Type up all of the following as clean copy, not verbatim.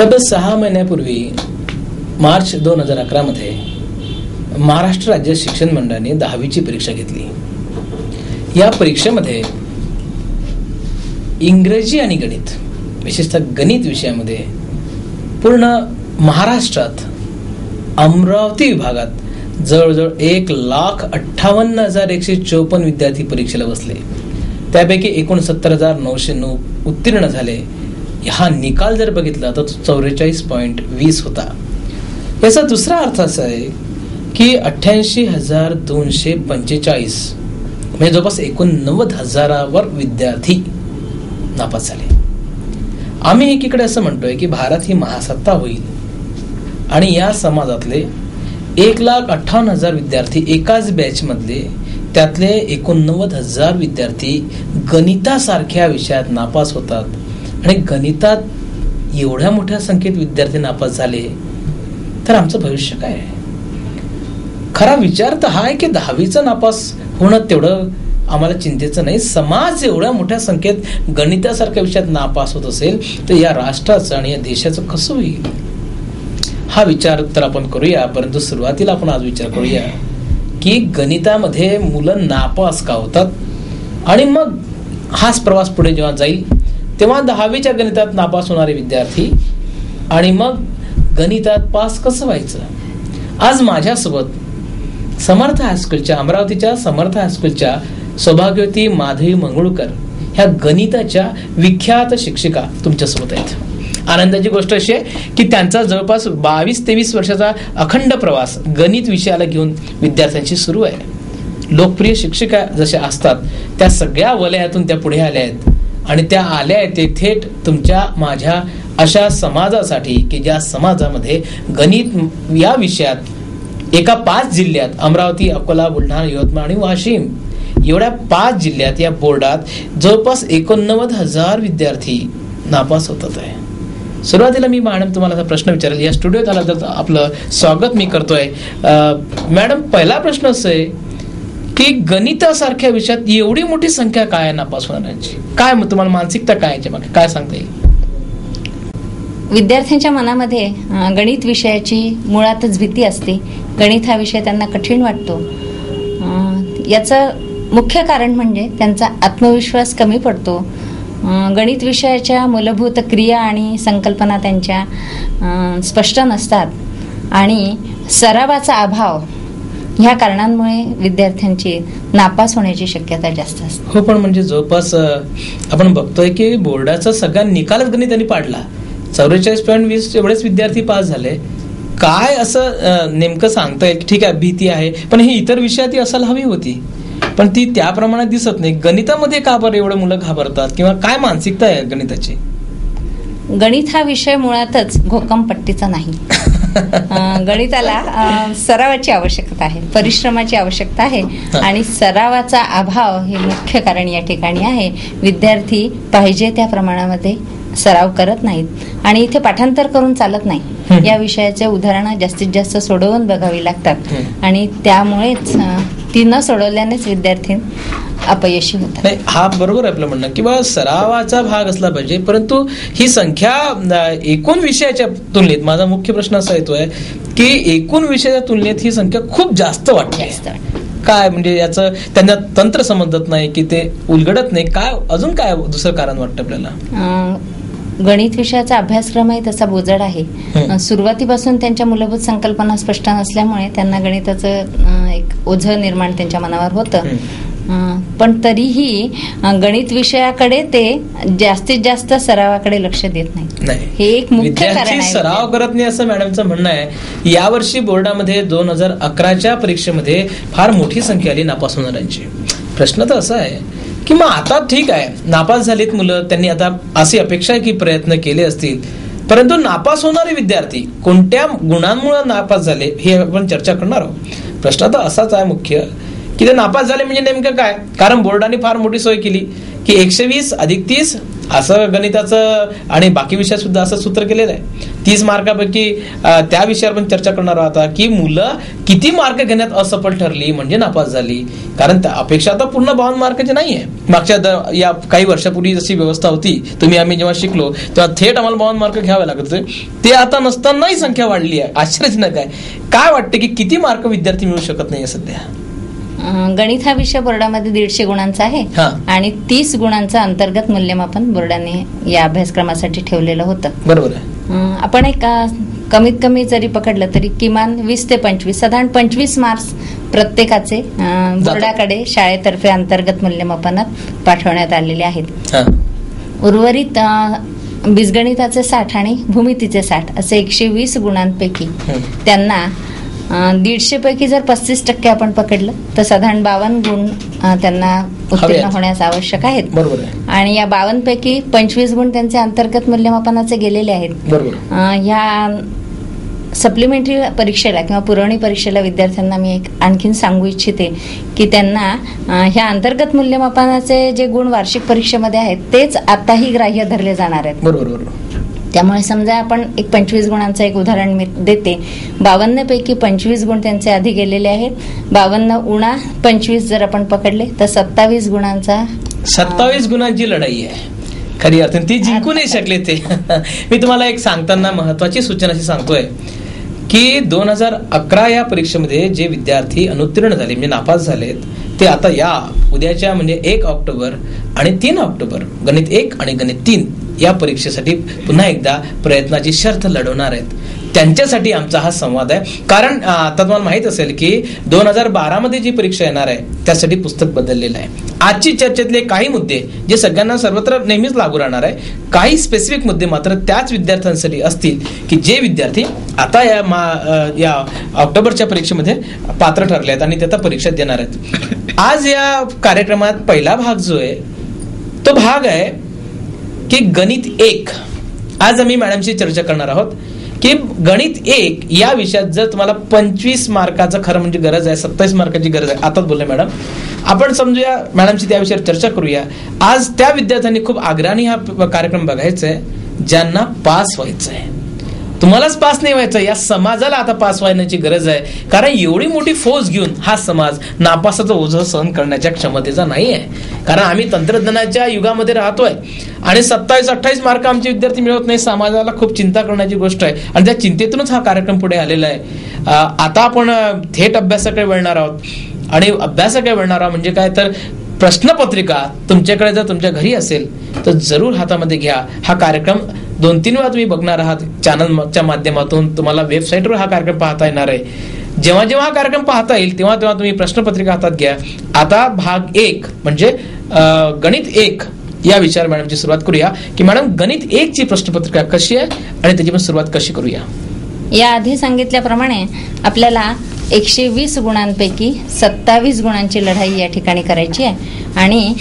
तब्बल 6 महिन्यापूर्वी मार्च 2011 मध्ये महाराष्ट्र राज्य शिक्षण मंडळाने 10वीची परीक्षा घेतली. या परीक्षेमध्ये इंग्रजी आणि गणित, विशेषतः गणित विषयामध्ये पूर्ण महाराष्ट्रात अमरावती विभागात जवळजवळ 1,58,154 विद्यार्थी परीक्षेला बसले. त्यापैकी 69,909 उत्तीर्ण झाले. हा निकाल जर बघितला तर 44.20 होता. याचा दुसरा अर्थ असा आहे की 88,245 म्हणजे जवळपास 89,000 विद्यार्थी नापास झाले. आम्ही एकीकडे असं म्हणतोय की भारत ही महासत्ता होईल आणि या समाजातले 1,58,000 विद्यार्थी एकाच बॅच मधले, त्यातले 89,000 विद्यार्थी गणितासारख्या विषयात नापास होतात. आणि गणितात एवढ्या मोठ्या संख्येत विद्यार्थी नापास झाले तर आमचं भविष्य काय आहे? खरा विचार तर हा आहे की 10वीचं नापास होणं तेवढं आम्हाला चिंतेचं नाही. समाज एवढ्या मोठ्या संख्येत गणितासारख्या विषयात नापास होत असेल तर या राष्ट्राचं आणि या देशाचं कसं होईल? हा विचार तर आपण करूया, परंतु सुरुवातीला आपण आज विचार करूया की गणितामध्ये मुलं नापास का होतात आणि मग हाच प्रवास पुढे जेव्हा जाईल तेव्हा 10वीच्या गणितात नापास होणारे विद्यार्थी आणि मग गणितात पास कसं व्हायचं. आज माझ्यासोबत समर्थ हायस्कूलच्या, अमरावतीच्या समर्थ हायस्कूलच्या सौभाग्यवती माधवी मंगळूकर ह्या गणिताच्या विख्यात शिक्षिका तुमच्यासोबत आहेत. आनंदाची गोष्ट अशी आहे की त्यांचा जवळपास 22-23 वर्षाचा अखंड प्रवास गणित विषयाला घेऊन विद्यार्थ्यांशी सुरू आहे. लोकप्रिय शिक्षिका जशा असतात त्या सगळ्या वलयातून त्या पुढे आल्या आहेत आणि त्या आल्या आहेत ते थेट तुमच्या माझ्या अशा समाजासाठी की ज्या समाजामध्ये गणित या विषयात एका 5 जिल्ह्यात, अमरावती, अकोला, बुलढाणा, यवतमाळ आणि वाशिम एवढ्या 5 जिल्ह्यात या बोर्डात जवळपास 89,000 विद्यार्थी नापास होतात आहे. सुरुवातीला मी मॅडम तुम्हाला असा प्रश्न विचारेल, या स्टुडिओत आला तर आपलं स्वागत मी करतोय. मॅडम, पहिला प्रश्न असा आहे की गणितासारख्या विषयात एवढी मोठी संख्या काय आहे नापास होणाऱ्यांची? काय तुम्हाला मानसिकता काय याच्या मागे काय सांगता येईल? विद्यार्थ्यांच्या मनामध्ये गणित विषयाची मुळातच भीती असते. गणित हा विषय त्यांना कठीण वाटतो. याचं मुख्य कारण म्हणजे त्यांचा आत्मविश्वास कमी पडतो. गणित विषयाच्या मूलभूत क्रिया आणि संकल्पना त्यांच्या स्पष्ट नसतात आणि सरावाचा अभाव ह्या कारणांमुळे विद्यार्थ्यांची नापास होण्याची शक्यता जास्त असते. हो, पण म्हणजे जवळपास आपण बघतोय की बोर्डाचा सगळा निकालच गणितांनी पाडला. 44.20 एवढेच विद्यार्थी पास झाले. काय असं नेमकं सांगताय? ठीक आहे, भीती आहे, पण ही इतर विषयात असायला हवी होती, पण ती त्या प्रमाणात दिसत नाही. गणितामध्ये का बरं एवढं मुलं घाबरतात किंवा काय मानसिकता आहे गणिताची? गणित हा विषय मुळातच घोकमपट्टीचा नाही. गणिताला सरावाची आवश्यकता आहे, परिश्रमाची आवश्यकता आहे आणि सरावाचा अभाव हे मुख्य कारण या ठिकाणी आहे. विद्यार्थी पाहिजे त्या प्रमाणामध्ये सराव करत नाहीत आणि इथे पाठांतर करून चालत नाही. या विषयाचे उदाहरणं जास्तीत जास्त सोडवून बघावी लागतात आणि त्यामुळेच ती न सोडवल्यानेच विद्यार्थी अपयशी होतात. नाही, हा बरोबर आहे आपलं म्हणणं किंवा सरावाचा भाग असला पाहिजे, परंतु ही संख्या एकूण विषयाच्या तुलनेत, माझा मुख्य प्रश्न असा येतोय की एकूण विषयाच्या तुलनेत ही संख्या खूप जास्त वाटते. काय म्हणजे याचं त्यांना तंत्र समजत नाही की ते उलगडत नाही? काय अजून काय दुसरं कारण वाटतं आपल्याला? गणित विषयाचा अभ्यासक्रमही तसा बोजड आहे. सुरुवातीपासून त्यांच्या मूलभूत संकल्पना स्पष्ट नसल्यामुळे त्यांना गणिताचं एक ओझं निर्माण त्यांच्या मनावर होतं. पण तरीही गणित विषयाकडे ते जास्तीत जास्त सरावाकडे लक्ष देत नाही. हे एक मुख्य कारण आहे. सराव करत नाही असं मॅडमचं म्हणणं आहे. यावर्षी बोर्डामध्ये 2011च्या परीक्षेमध्ये फार मोठी संख्या आली नापास होणाऱ्यांची. प्रश्न तर असा आहे की मग आता ठीक आहे, नापास झालीत मुलं, त्यांनी आता अशी अपेक्षा आहे की प्रयत्न केले असतील, परंतु नापास होणारे विद्यार्थी कोणत्या गुणांमुळे नापास झाले हे आपण चर्चा करणार आहोत. प्रश्न तर असाच आहे मुख्य की ते नापास झाले म्हणजे नेमकं काय? कारण बोर्डाने फार मोठी सोय केली की 120 अधिक 30 असं गणिताचं आणि बाकी विषयात सुद्धा असं सूत्र केलेलं आहे. 30 मार्कापैकी त्या विषयावर पण चर्चा करणार होता की मुलं किती मार्क घेण्यात असफल ठरली म्हणजे नापास झाली. कारण अपेक्षा तर पूर्ण 52 मार्काची नाहीये. मागच्या या काही वर्षापूर्वी जशी व्यवस्था होती, आम्ही जेव्हा शिकलो तेव्हा थेट आम्हाला 52 मार्क घ्यावे लागत होते. ते आता नसतानाही संख्या वाढली आहे. आश्चर्यजनक आहे. काय वाटतं की किती मार्क विद्यार्थी मिळू शकत नाही सध्या? गणित हा विषय बोर्डामध्ये 150 गुणांचा आहे आणि 30 गुणांचं अंतर्गत मूल्यमापन बोर्डाने या अभ्यासक्रमासाठी ठेवलेलं होतं. बरोबर आहे. आपण एक कमीत कमी जरी पकडलं तरी किमान 20 ते 25 साधारण 25 मार्क्स प्रत्येकाचे बोर्डाकडे शाळेतर्फे अंतर्गत मूल्यमापनात पाठवण्यात आलेले आहेत. उर्वरित बीजगणिताचे 60 आणि भूमितीचे 60 असे 120 गुणांपैकी त्यांना 150 पैकी जर 35% आपण पकडलं तर साधारण 52 गुण त्यांना उत्तीर्ण होण्यास आवश्यक आहेत. बरोबर आहे. आणि या 52 पैकी 25 गुण त्यांचे अंतर्गत मूल्यमापनाचे गेलेले आहेत. बरोबर. ह्या सप्लिमेंटरी परीक्षेला किंवा पुरवणी परीक्षेला विद्यार्थ्यांना मी एक आणखीन सांगू इच्छिते की त्यांना ह्या अंतर्गत मूल्यमापनाचे जे गुण वार्षिक परीक्षेमध्ये आहेत तेच आताही ग्राह्य धरले जाणार आहेत. बरोबर. त्यामुळे समजा आपण एक 25 गुणांचं एक उदाहरण मी देते. 52 पैकी 25 गुण त्यांचे आधी गेलेले आहेत. 52 उणा 25 जर आपण पकडले तर 27 गुणांचा 27 गुणांची लढाई आहे खरी अर्थाने. ती जिंकू नाही शकले ते. मी तुम्हाला एक सांगताना महत्वाची सूचना अशी सांगतोय की 2011 या परीक्षेमध्ये जे विद्यार्थी अनुत्तीर्ण झाले म्हणजे नापास झालेत ते आता या उद्याच्या म्हणजे 1 ऑक्टोबर आणि 3 ऑक्टोबर गणित 1 आणि गणित 3 या परीक्षेसाठी पुन्हा एकदा प्रयत्नाची शर्थ लढवणार आहेत. त्यांच्यासाठी आमचा हा संवाद आहे. कारण आता तुम्हाला माहित असेल की 2012 मध्ये जी परीक्षा येणार आहे त्यासाठी पुस्तक बदललेलं आहे. आजची चर्चेतले काही मुद्दे जे सगळ्यांना सर्वत्र नेहमीच लागू राहणार आहे, काही स्पेसिफिक मुद्दे मात्र त्याच विद्यार्थ्यांसाठी असतील की जे विद्यार्थी आता या ऑक्टोबरच्या परीक्षेमध्ये पात्र ठरले आहेत आणि ते आता परीक्षा देणार आहेत. आज या कार्यक्रमात पहिला भाग जो आहे तो भाग आहे की गणित 1. आज आम्ही मॅडमशी चर्चा करणार आहोत की गणित 1 या विषयात जर तुम्हाला 25 मार्काचं खरं म्हणजे गरज आहे, 27 मार्काची गरज आहे. आताच बोलले मॅडम. आपण समजूया मॅडमशी त्या विषयावर चर्चा करूया. आज त्या विद्यार्थ्यांनी खूप आग्रहाने हा कार्यक्रम बघायचा आहे ज्यांना पास व्हायचं आहे. तुम्हालाच पास नाही व्हायचं, या समाजाला आता पास व्हायची गरज आहे. कारण एवढी मोठी फौज घेऊन हा समाज नापासाचं ओझं सहन करण्याच्या क्षमतेचा नाही आहे. कारण आम्ही तंत्रज्ञानाच्या युगामध्ये राहतोय आणि 27-28 मार्क आमचे विद्यार्थी मिळवत नाही. समाजाला खूप चिंता करण्याची गोष्ट आहे आणि त्या चिंतेतूनच हा कार्यक्रम पुढे आलेला आहे. आता आपण थेट अभ्यासाकडे वळणार आहोत आणि अभ्यासाकडे वळणार आहोत म्हणजे काय तर प्रश्नपत्रिका तुमच्याकडे जर तुमच्या घरी असेल तर जरूर हातामध्ये घ्या. हा कार्यक्रम 2-3 वेळा तुम्ही बघणार आहात चॅनलच्या माध्यमातून. तुम्हाला वेबसाईटवर हा कार्यक्रम पाहता येणार आहे. जेव्हा जेव्हा हा कार्यक्रम पाहता येईल तेव्हा तेव्हा तुम्ही प्रश्नपत्रिका हातात घ्या. आता भाग 1 म्हणजे गणित 1 या विचार मॅडमची सुरुवात करूया की मॅडम गणित 1 ची प्रश्नपत्रिका कशी आहे आणि त्याची पण सुरुवात कशी करूया. या आधी सांगितल्याप्रमाणे आपल्याला 120 गुणांपैकी 27 गुणांची लढाई या ठिकाणी करायची आहे आणि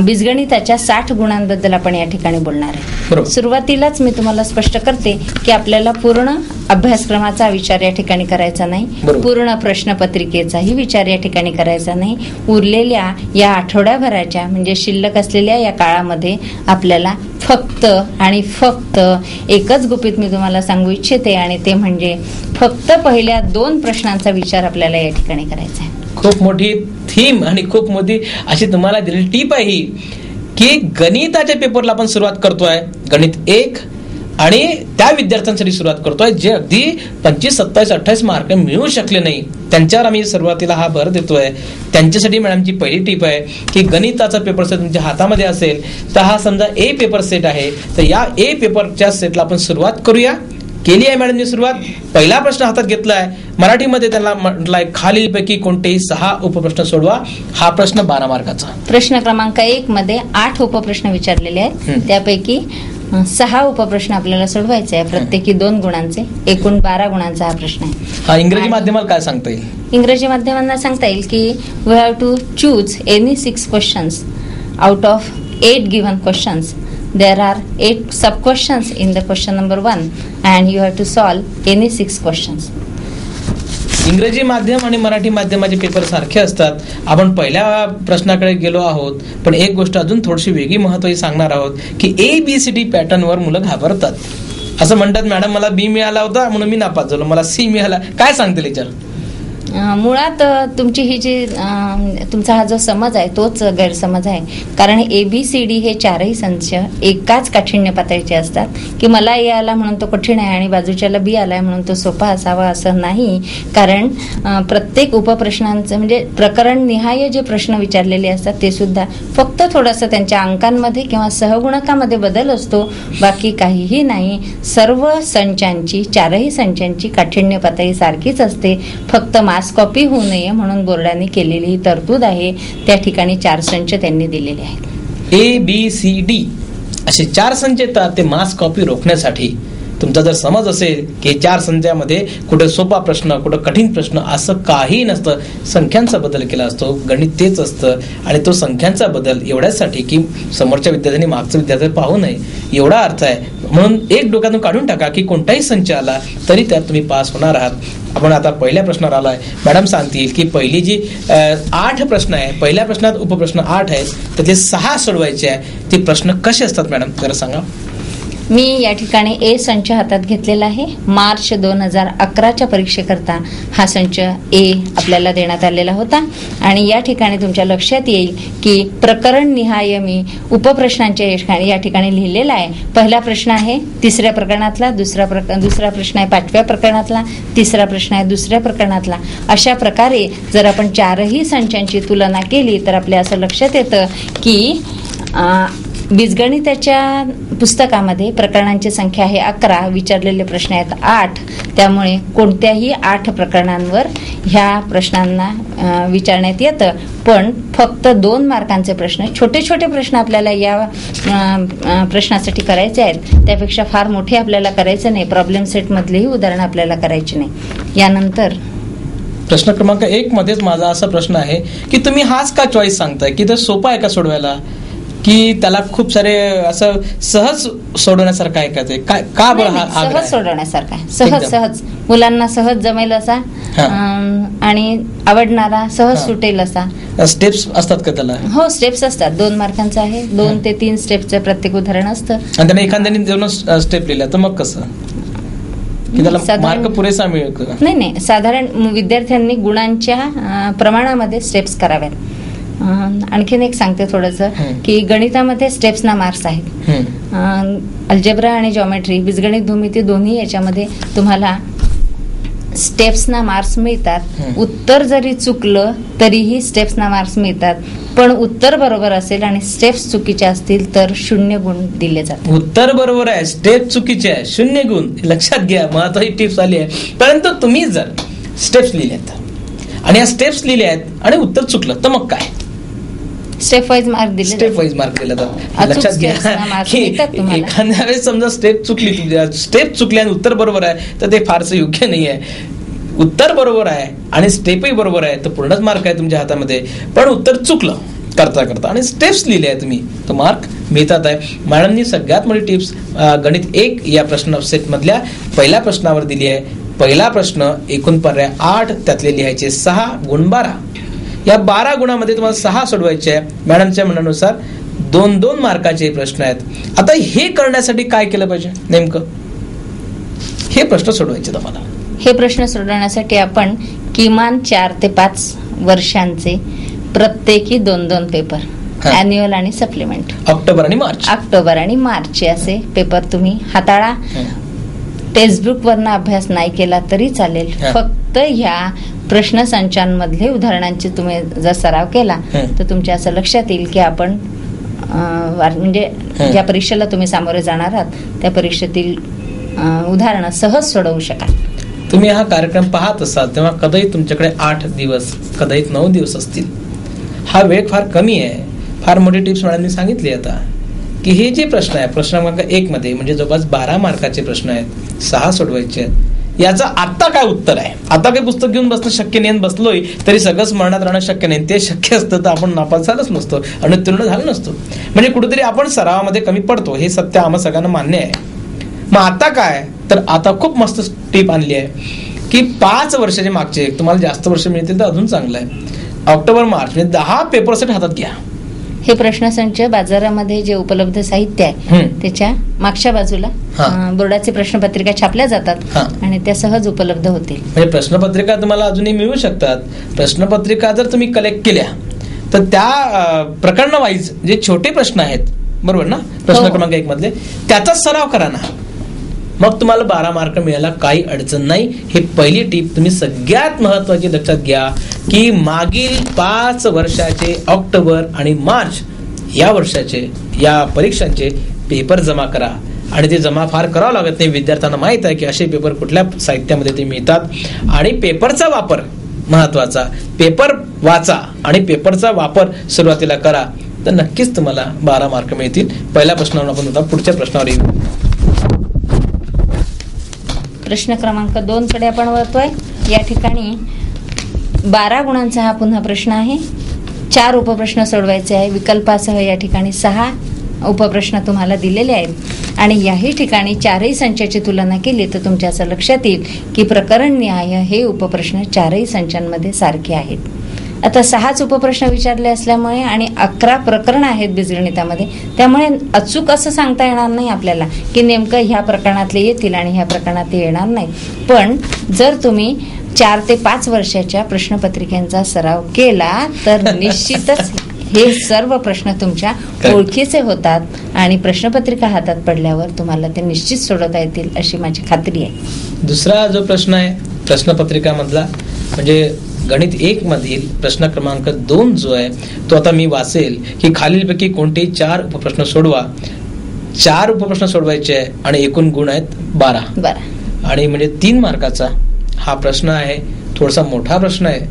बीजगणिताच्या 60 गुणांबद्दल आपण या ठिकाणी बोलणार आहे. सुरुवातीलाच मी तुम्हाला स्पष्ट करते की आपल्याला पूर्ण अभ्यासक्रमाचा विचार या ठिकाणी करायचा नाही, पूर्ण प्रश्नपत्रिकेचाही विचार या ठिकाणी करायचा नाही. उरलेल्या या आठवड्याभराच्या म्हणजे शिल्लक असलेल्या या काळामध्ये आपल्याला फक्त आणि फक्त एकच गुपित मी तुम्हाला सांगू इच्छिते आणि ते म्हणजे फक्त पहिल्या 2 प्रश्नांचा विचार आपल्याला या ठिकाणी करायचा आहे. खूप मोठी थीम आणि खूप मोठी अशी तुम्हाला दिलेली टीप आहे ही की गणिताच्या पेपरला आपण सुरुवात करतोय गणित 1 आणि त्या विद्यार्थ्यांसाठी सुरुवात करतोय जे अगदी 25, 27, 28 मार्क मिळू शकले नाही. त्यांच्यावर आम्ही सुरुवातीला हा भर देतोय. त्यांच्यासाठी मॅडमची पहिली टीप आहे की गणिताचा पेपर सेट तुमच्या हातामध्ये असेल तर हा समजा ए पेपर सेट आहे तर या ए पेपरच्या सेटला आपण सुरुवात करूया. केली आहे मॅडमची सुरुवात. पहिला प्रश्न हातात घेतलाय. मराठीमध्ये त्यांना म्हटलंय खालीलपैकी कोणतेही 6 उपप्रश्न सोडवा. हा प्रश्न 12 मार्काचा. प्रश्न क्रमांक 1 मध्ये 8 उपप्रश्न विचारलेले आहेत. त्यापैकी 6 उपप्रश्न आपल्याला सोडवायचे आहे. प्रत्येकी 2 गुणांचे, एकूण 12 गुणांचा हा प्रश्न आहे. हा इंग्रजी माध्यमाला काय सांगता येईल? इंग्रजी माध्यमांना सांगता येईल की we have to choose any 6 questions out of 8 given questions. There are 8 sub-questions in the question number 1 and you have to solve any 6 questions. इंग्रजी माध्यम आणि मराठी माध्यमाचे पेपर सारखे असतात. आपण पहिल्या प्रश्नाकडे गेलो आहोत, पण एक गोष्ट अजून थोडीशी वेगळी महत्त्वाची सांगणार आहोत की ABCD पॅटर्नवर मुलं घाबरतात. असं म्हणतात, मॅडम मला B मिळाला होता म्हणून मी नापास झालो, मला C मिळाला. काय सांगतील याच्यावर? मुळात तुमची ही जी तुमचा हा जो समज आहे तोच गैरसमज आहे. कारण ABCD हे चारही संच एकाच काठिण्य पातळीचे असतात की मला A आला म्हणून तो कठीण आहे आणि बाजूच्याला B आलाय म्हणून तो सोपा असावा असं नाही. कारण प्रत्येक उपप्रश्नांचं म्हणजे प्रकरण निहाय जे प्रश्न विचारलेले असतात ते सुद्धा फक्त थोडंसं त्यांच्या अंकांमध्ये किंवा सहगुणकामध्ये बदल असतो, बाकी काहीही नाही. सर्व संचांची चारही संचांची काठिण्य पातळी सारखीच असते, फक्त मास कॉपी होऊ नये म्हणून बोर्डाने केलेली ही तरतूद आहे. त्या ठिकाणी 4 संच त्यांनी दिलेले आहेत. ABCD असे 4 संच येतात ते मास कॉपी रोखण्यासाठी. तुमचा जर समज असेल की 4 संचामध्ये कुठे सोपा प्रश्न कुठं कठीण प्रश्न असं काही नसतं, संख्यांचा बदल केला असतो. गणित तेच असतं आणि तो संख्यांचा बदल एवढ्यासाठी की समोरच्या विद्यार्थ्यांनी मागचं विद्यार्थी पाहू नये एवढा अर्थ आहे. म्हणून एक डोक्यातून काढून टाका की कोणताही संच आला तरी त्यात तुम्ही पास होणार आहात. आपण आता पहिल्या प्रश्नावर आलाय. मॅडम सांगतील की पहिली जी 8 प्रश्न आहे, पहिल्या प्रश्नात उपप्रश्न 8 आहेत, त्यातले 6 सोडवायचे आहे. ते प्रश्न कसे असतात मॅडम जरा सांगा. मी या ठिकाणी A संच हातात घेतलेला आहे. मार्च 2011च्या परीक्षेकरता हा संच A आपल्याला देण्यात आलेला होता आणि या ठिकाणी तुमच्या लक्षात येईल की प्रकरण निहाय मी उपप्रश्नांच्या या ठिकाणी लिहिलेला आहे. पहिला प्रश्न आहे 3ऱ्या प्रकरणातला, दुसरा प्रश्न आहे 5व्या प्रकरणातला, तिसरा प्रश्न आहे 2ऱ्या प्रकरणातला. अशा प्रकारे जर आपण 4ही संचांची तुलना केली तर आपल्या असं लक्षात येतं की बीजगणिताच्या पुस्तकामध्ये प्रकरणांची संख्या आहे 11, विचारलेले प्रश्न आहेत 8. त्यामुळे कोणत्याही 8 प्रकरणांवर ह्या प्रश्नांना विचारण्यात येतं. पण फक्त 2 मार्कांचे प्रश्न, छोटे छोटे प्रश्न आपल्याला या प्रश्नासाठी करायचे आहेत. त्यापेक्षा फार मोठे आपल्याला करायचे नाही. प्रॉब्लेम सेट मधलेही उदाहरण आपल्याला करायचे नाही. यानंतर प्रश्न क्रमांक 1 मध्येच माझा असा प्रश्न आहे की तुम्ही हाच का चॉईस सांगताय की तो सोपा आहे का सोडवायला, की त्याला खूप सारे असं सहज सोडवण्यासारखं आहे का? ते काय का बरं हा सहज सोडवण्यासारखा आहे. सहज मुलांना सहज जमेल असा आणि आवडणारा, सहज सुटेल असा. स्टेप्स असतात का त्याला? हो, स्टेप्स असतात. 2 मार्कांचा आहे. 2 ते 3 स्टेपचं प्रत्येक उदाहरण असतं. आणि त्यांना एखाद्याने 2 स्टेप लिहिल्या तर मग कसं की त्याला मार्क पुरेसा मिळेल? नाही, साधारण विद्यार्थ्यांनी गुणांच्या प्रमाणामध्ये स्टेप्स कराव्यात. आणखीन एक सांगते थोडंसं की गणितामध्ये स्टेप्सना मार्क्स आहेत. अल्जेब्रा आणि जॉमेट्री, बीजगणित, भूमिती दोन्ही याच्यामध्ये तुम्हाला स्टेप्सना मार्क्स मिळतात. उत्तर जरी चुकलं तरीही स्टेप्सना मार्क्स मिळतात. पण उत्तर बरोबर असेल आणि स्टेप्स चुकीच्या असतील तर 0 गुण दिले जातात. उत्तर बरोबर आहे, स्टेप चुकीचे आहे, 0 गुण. लक्षात घ्या, महत्वाची टिप्स आली आहे. परंतु तुम्ही जर स्टेप्स लिहिल्यात आणि या स्टेप्स लिहिल्या आहेत आणि उत्तर चुकलं तर मग काय? स्टेप वाईज मार्क दिले, स्टेप वाईज मार्क दिले जातात. लक्षात घ्या की एखाद्या वेळेस समजा स्टेप चुकली, स्टेप चुकली आणि उत्तर बरोबर आहे तर ते फारसं योग्य नाही आहे. उत्तर बरोबर आहे आणि स्टेपही बरोबर आहे तर पूर्णच मार्क आहे तुमच्या हातामध्ये. पण उत्तर चुकलं करता करता आणि स्टेप्स लिहिले आहे तुम्ही तर मार्क मिळतात आहे. मॅडमनी सगळ्यात मोठी टिप्स गणित 1 या प्रश्न सेट मधल्या पहिल्या प्रश्नावर दिली आहे. पहिला प्रश्न एकूण पर्याय 8, त्यातले लिहायचे 6 गुण 12. या 12 गुणामध्ये तुम्हाला 6 सोडवायचे आहे. मॅडमच्या म्हणण्यानुसार 2-2 मार्काचे प्रश्न आहेत. आता हे करण्यासाठी काय केलं पाहिजे नेमकं? हे प्रश्न सोडवायचे तुम्हाला. हे प्रश्न सोडवण्यासाठी आपण किमान 4 ते 5 वर्षांचे प्रत्येकी 2-2 पेपर, अॅन्युअल आणि सप्लिमेंट, ऑक्टोबर आणि मार्चचे असे पेपर तुम्ही हाताळा. टेक्स्टबुक वरनं अभ्यास नाही केला तरी चालेल. फक्त ह्या प्रश्नसंचांमधले उदाहरणांची तुम्ही जर सराव केला तर तुमच्या असं लक्षात येईल की आपण म्हणजे ज्या परीक्षेला तुम्ही सामोरे जाणार आहात त्या परीक्षेतील उदाहरणं सहज सोडवू शकाल. तुम्ही हा कार्यक्रम पाहत असाल तेव्हा कदाचित तुमच्याकडे 8 दिवस, कदाचित 9 दिवस असतील. हा वेळ फार कमी आहे. फार मोठी टिप्स मॅडमनी सांगितली आता की हे जे प्रश्न आहे प्रश्न क्रमांक 1 मध्ये म्हणजे जवळपास 12 मार्काचे प्रश्न आहेत, 6 सोडवायचे आहेत. याचं आता काय उत्तर आहे? आता काही पुस्तक घेऊन बसणं शक्य नाही. बसलोय तरी सगळं स्मरणात राहणं शक्य नाही. ते शक्य असतं तर आपण नापास झालंच नसतो आणि उत्तीर्ण झालं नसतो. म्हणजे कुठेतरी आपण सरावामध्ये कमी पडतो, हे सत्य आम्हा सगळ्यांना मान्य आहे. मग आता काय तर आता खूप मस्त टीप आणली आहे की 5 वर्षाचे मागचे, तुम्हाला जास्त वर्ष मिळतील तर अजून चांगलं आहे, ऑक्टोबर मार्च म्हणजे 10 पेपर सेट हातात घ्या. हे प्रश्नसंच बाजारामध्ये जे उपलब्ध साहित्य आहे त्याच्या मागच्या बाजूला बोर्डाचे प्रश्नपत्रिका छापल्या जातात आणि त्या सहज उपलब्ध होतील. म्हणजे प्रश्नपत्रिका तुम्हाला अजूनही मिळू शकतात. प्रश्नपत्रिका जर तुम्ही कलेक्ट केल्या तर त्या प्रकरण वाईज जे छोटे प्रश्न आहेत, बरोबर ना, प्रश्न क्रमांक 1 मधले, त्याचा सराव करा ना, मग तुम्हाला 12 मार्क मिळायला काही अडचण नाही. हे पहिली टीप तुम्ही सगळ्यात महत्वाची लक्षात घ्या की मागील 5 वर्षाचे ऑक्टोबर आणि मार्च या वर्षाचे या परीक्षांचे पेपर जमा करा. आणि ते जमा फार करावं लागत नाही. विद्यार्थ्यांना माहित आहे की असे पेपर कुठल्या साहित्यामध्ये ते मिळतात. आणि पेपरचा वापर महत्वाचा, पेपर वाचा आणि पेपरचा वापर सुरुवातीला करा, तर नक्कीच तुम्हाला 12 मार्क मिळतील. पहिल्या प्रश्नावर आपण होता, पुढच्या प्रश्नावर येऊ. प्रश्न क्रमांक 2 कडे आपण वळतोय. या ठिकाणी 12 गुणांचा हा पुन्हा प्रश्न आहे. 4 उपप्रश्न सोडवायचे आहे. विकल्पासह या ठिकाणी 6 उपप्रश्न तुम्हाला दिलेले आहेत आणि याही ठिकाणी 4ही संचाची तुलना केली तर तुमच्या असं लक्षात येईल की प्रकरणनिहाय हे उपप्रश्न 4ही संचांमध्ये सारखे आहेत. आता 6च उपप्रश्न विचारले असल्यामुळे आणि 11 प्रकरण आहेत बीजगणितामध्ये, त्यामुळे अचूक असं सांगता येणार नाही आपल्याला की नेमकं ह्या प्रकरणातले येतील आणि ह्या प्रकरणात ते येणार नाही. पण जर तुम्ही 4 ते 5 वर्षाच्या प्रश्नपत्रिकांचा सराव केला तर निश्चितच हे सर्व प्रश्न तुमच्या ओळखीचे होतात आणि प्रश्नपत्रिका हातात पडल्यावर तुम्हाला ते निश्चित सोडवता येतील अशी माझी खात्री आहे. दुसरा जो प्रश्न आहे प्रश्नपत्रिकामधला म्हणजे गणित 1 मधील प्रश्न क्रमांक 2 जो आहे तो आता मी वाचेल की खालीलपैकी कोणतेही 4 उपप्रश्न सोडवा. 4 उपप्रश्न सोडवायचे आहे आणि एकूण गुण आहेत 12 आणि म्हणजे 3 मार्काचा हा प्रश्न आहे. थोडासा मोठा प्रश्न आहे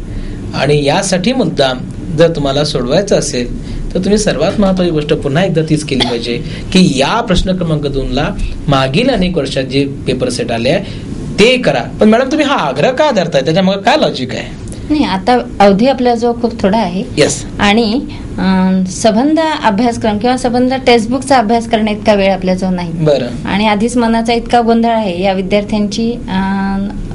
आणि यासाठी मुद्दाम जर तुम्हाला सोडवायचं असेल तर तुम्ही सर्वात महत्वाची गोष्ट पुन्हा एकदा तीच केली पाहिजे की या प्रश्न क्रमांक 2 ला मागील अनेक वर्षात जे पेपर सेट आले आहे ते करा. पण मॅडम तुम्ही हा आग्रह का धरताय, त्याच्यामागे काय लॉजिक आहे? नाही, आता अवधी आपल्याजवळ खूप थोडा आहे. आणि संबंध अभ्यासक्रम किंवा संबंध टेक्स्टबुकचा अभ्यास करण्या इतका वेळ आपल्याजवळ नाही. बरं. आणि आधीच मनाचा इतका गोंधळ आहे, या विद्यार्थ्यांची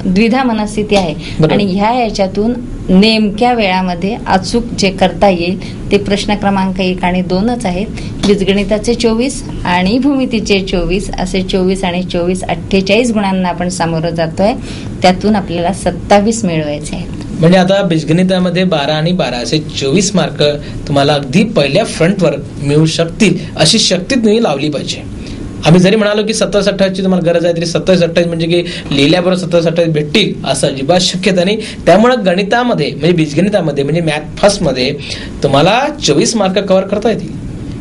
द्विधा मनस्थिती आहे आणि ह्या याच्यातून नेमक्या वेळामध्ये अचूक जे करता येईल ते प्रश्न क्रमांक 1 आणि 2च आहेत. बीजगणिताचे 24 आणि भूमितीचे 24 असे 24 आणि 24 48 गुणांना आपण सामोरं जातोय. त्यातून आपल्याला 27 मिळवायचे आहेत. म्हणजे आता बीजगणितामध्ये 12 आणि 12 असे 24 मार्क तुम्हाला अगदी पहिल्या फ्रंटवर मिळू शकतील अशी शक्ती तुम्ही लावली पाहिजे. आम्ही जरी म्हणालो की 27-28 ची तुम्हाला गरज आहे तरी 27-28 म्हणजे की लिहिल्याबरोबर 27-28 भेटतील असं अजिबात शक्यता नाही. त्यामुळे गणितामध्ये म्हणजे बीजगणितामध्ये म्हणजे मॅथ फर्स्ट मध्ये तुम्हाला 24 मार्क कव्हर करता येतील.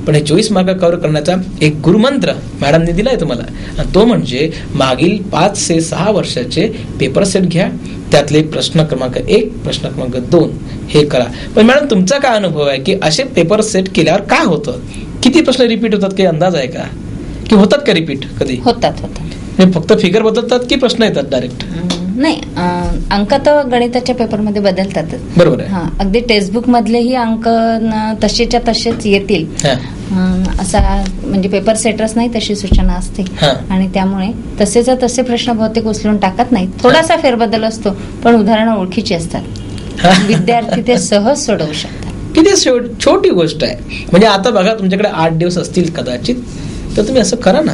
पण हे 24 मार्क कव्हर करण्याचा एक गुरुमंत्र मॅडमने दिलाय तुम्हाला आणि तो म्हणजे मागील 5 ते 6 वर्षाचे पेपर सेट घ्या, त्यातले प्रश्न क्रमांक 1 प्रश्न क्रमांक 2 हे करा. पण मॅडम तुमचा काय अनुभव आहे की असे पेपर सेट केल्यावर काय होतं, किती प्रश्न रिपीट होतात, काही अंदाज आहे का की होतात का रिपीट? कधी होतात फक्त फिगर बदलतात की प्रश्न येतात डायरेक्ट? नाही, अंक तर गणिताच्या पेपरमध्ये बदलतातच. बरोबर आहे. अगदी टेक्स्टबुक मधलेही अंक तसेच्या तसेच येतील असा म्हणजे पेपर सेटच नाही तशी सूचना असते आणि त्यामुळे तसेच्या तसे प्रश्न बहुतेक उचलून टाकत नाहीत. थोडासा फेरबदल असतो पण उदाहरणं ओळखीची असतात, विद्यार्थी ते सहज सोडवू शकतात. किती छोटी गोष्ट आहे. म्हणजे आता बघा तुमच्याकडे 8 दिवस असतील कदाचित, तर तुम्ही असं करा ना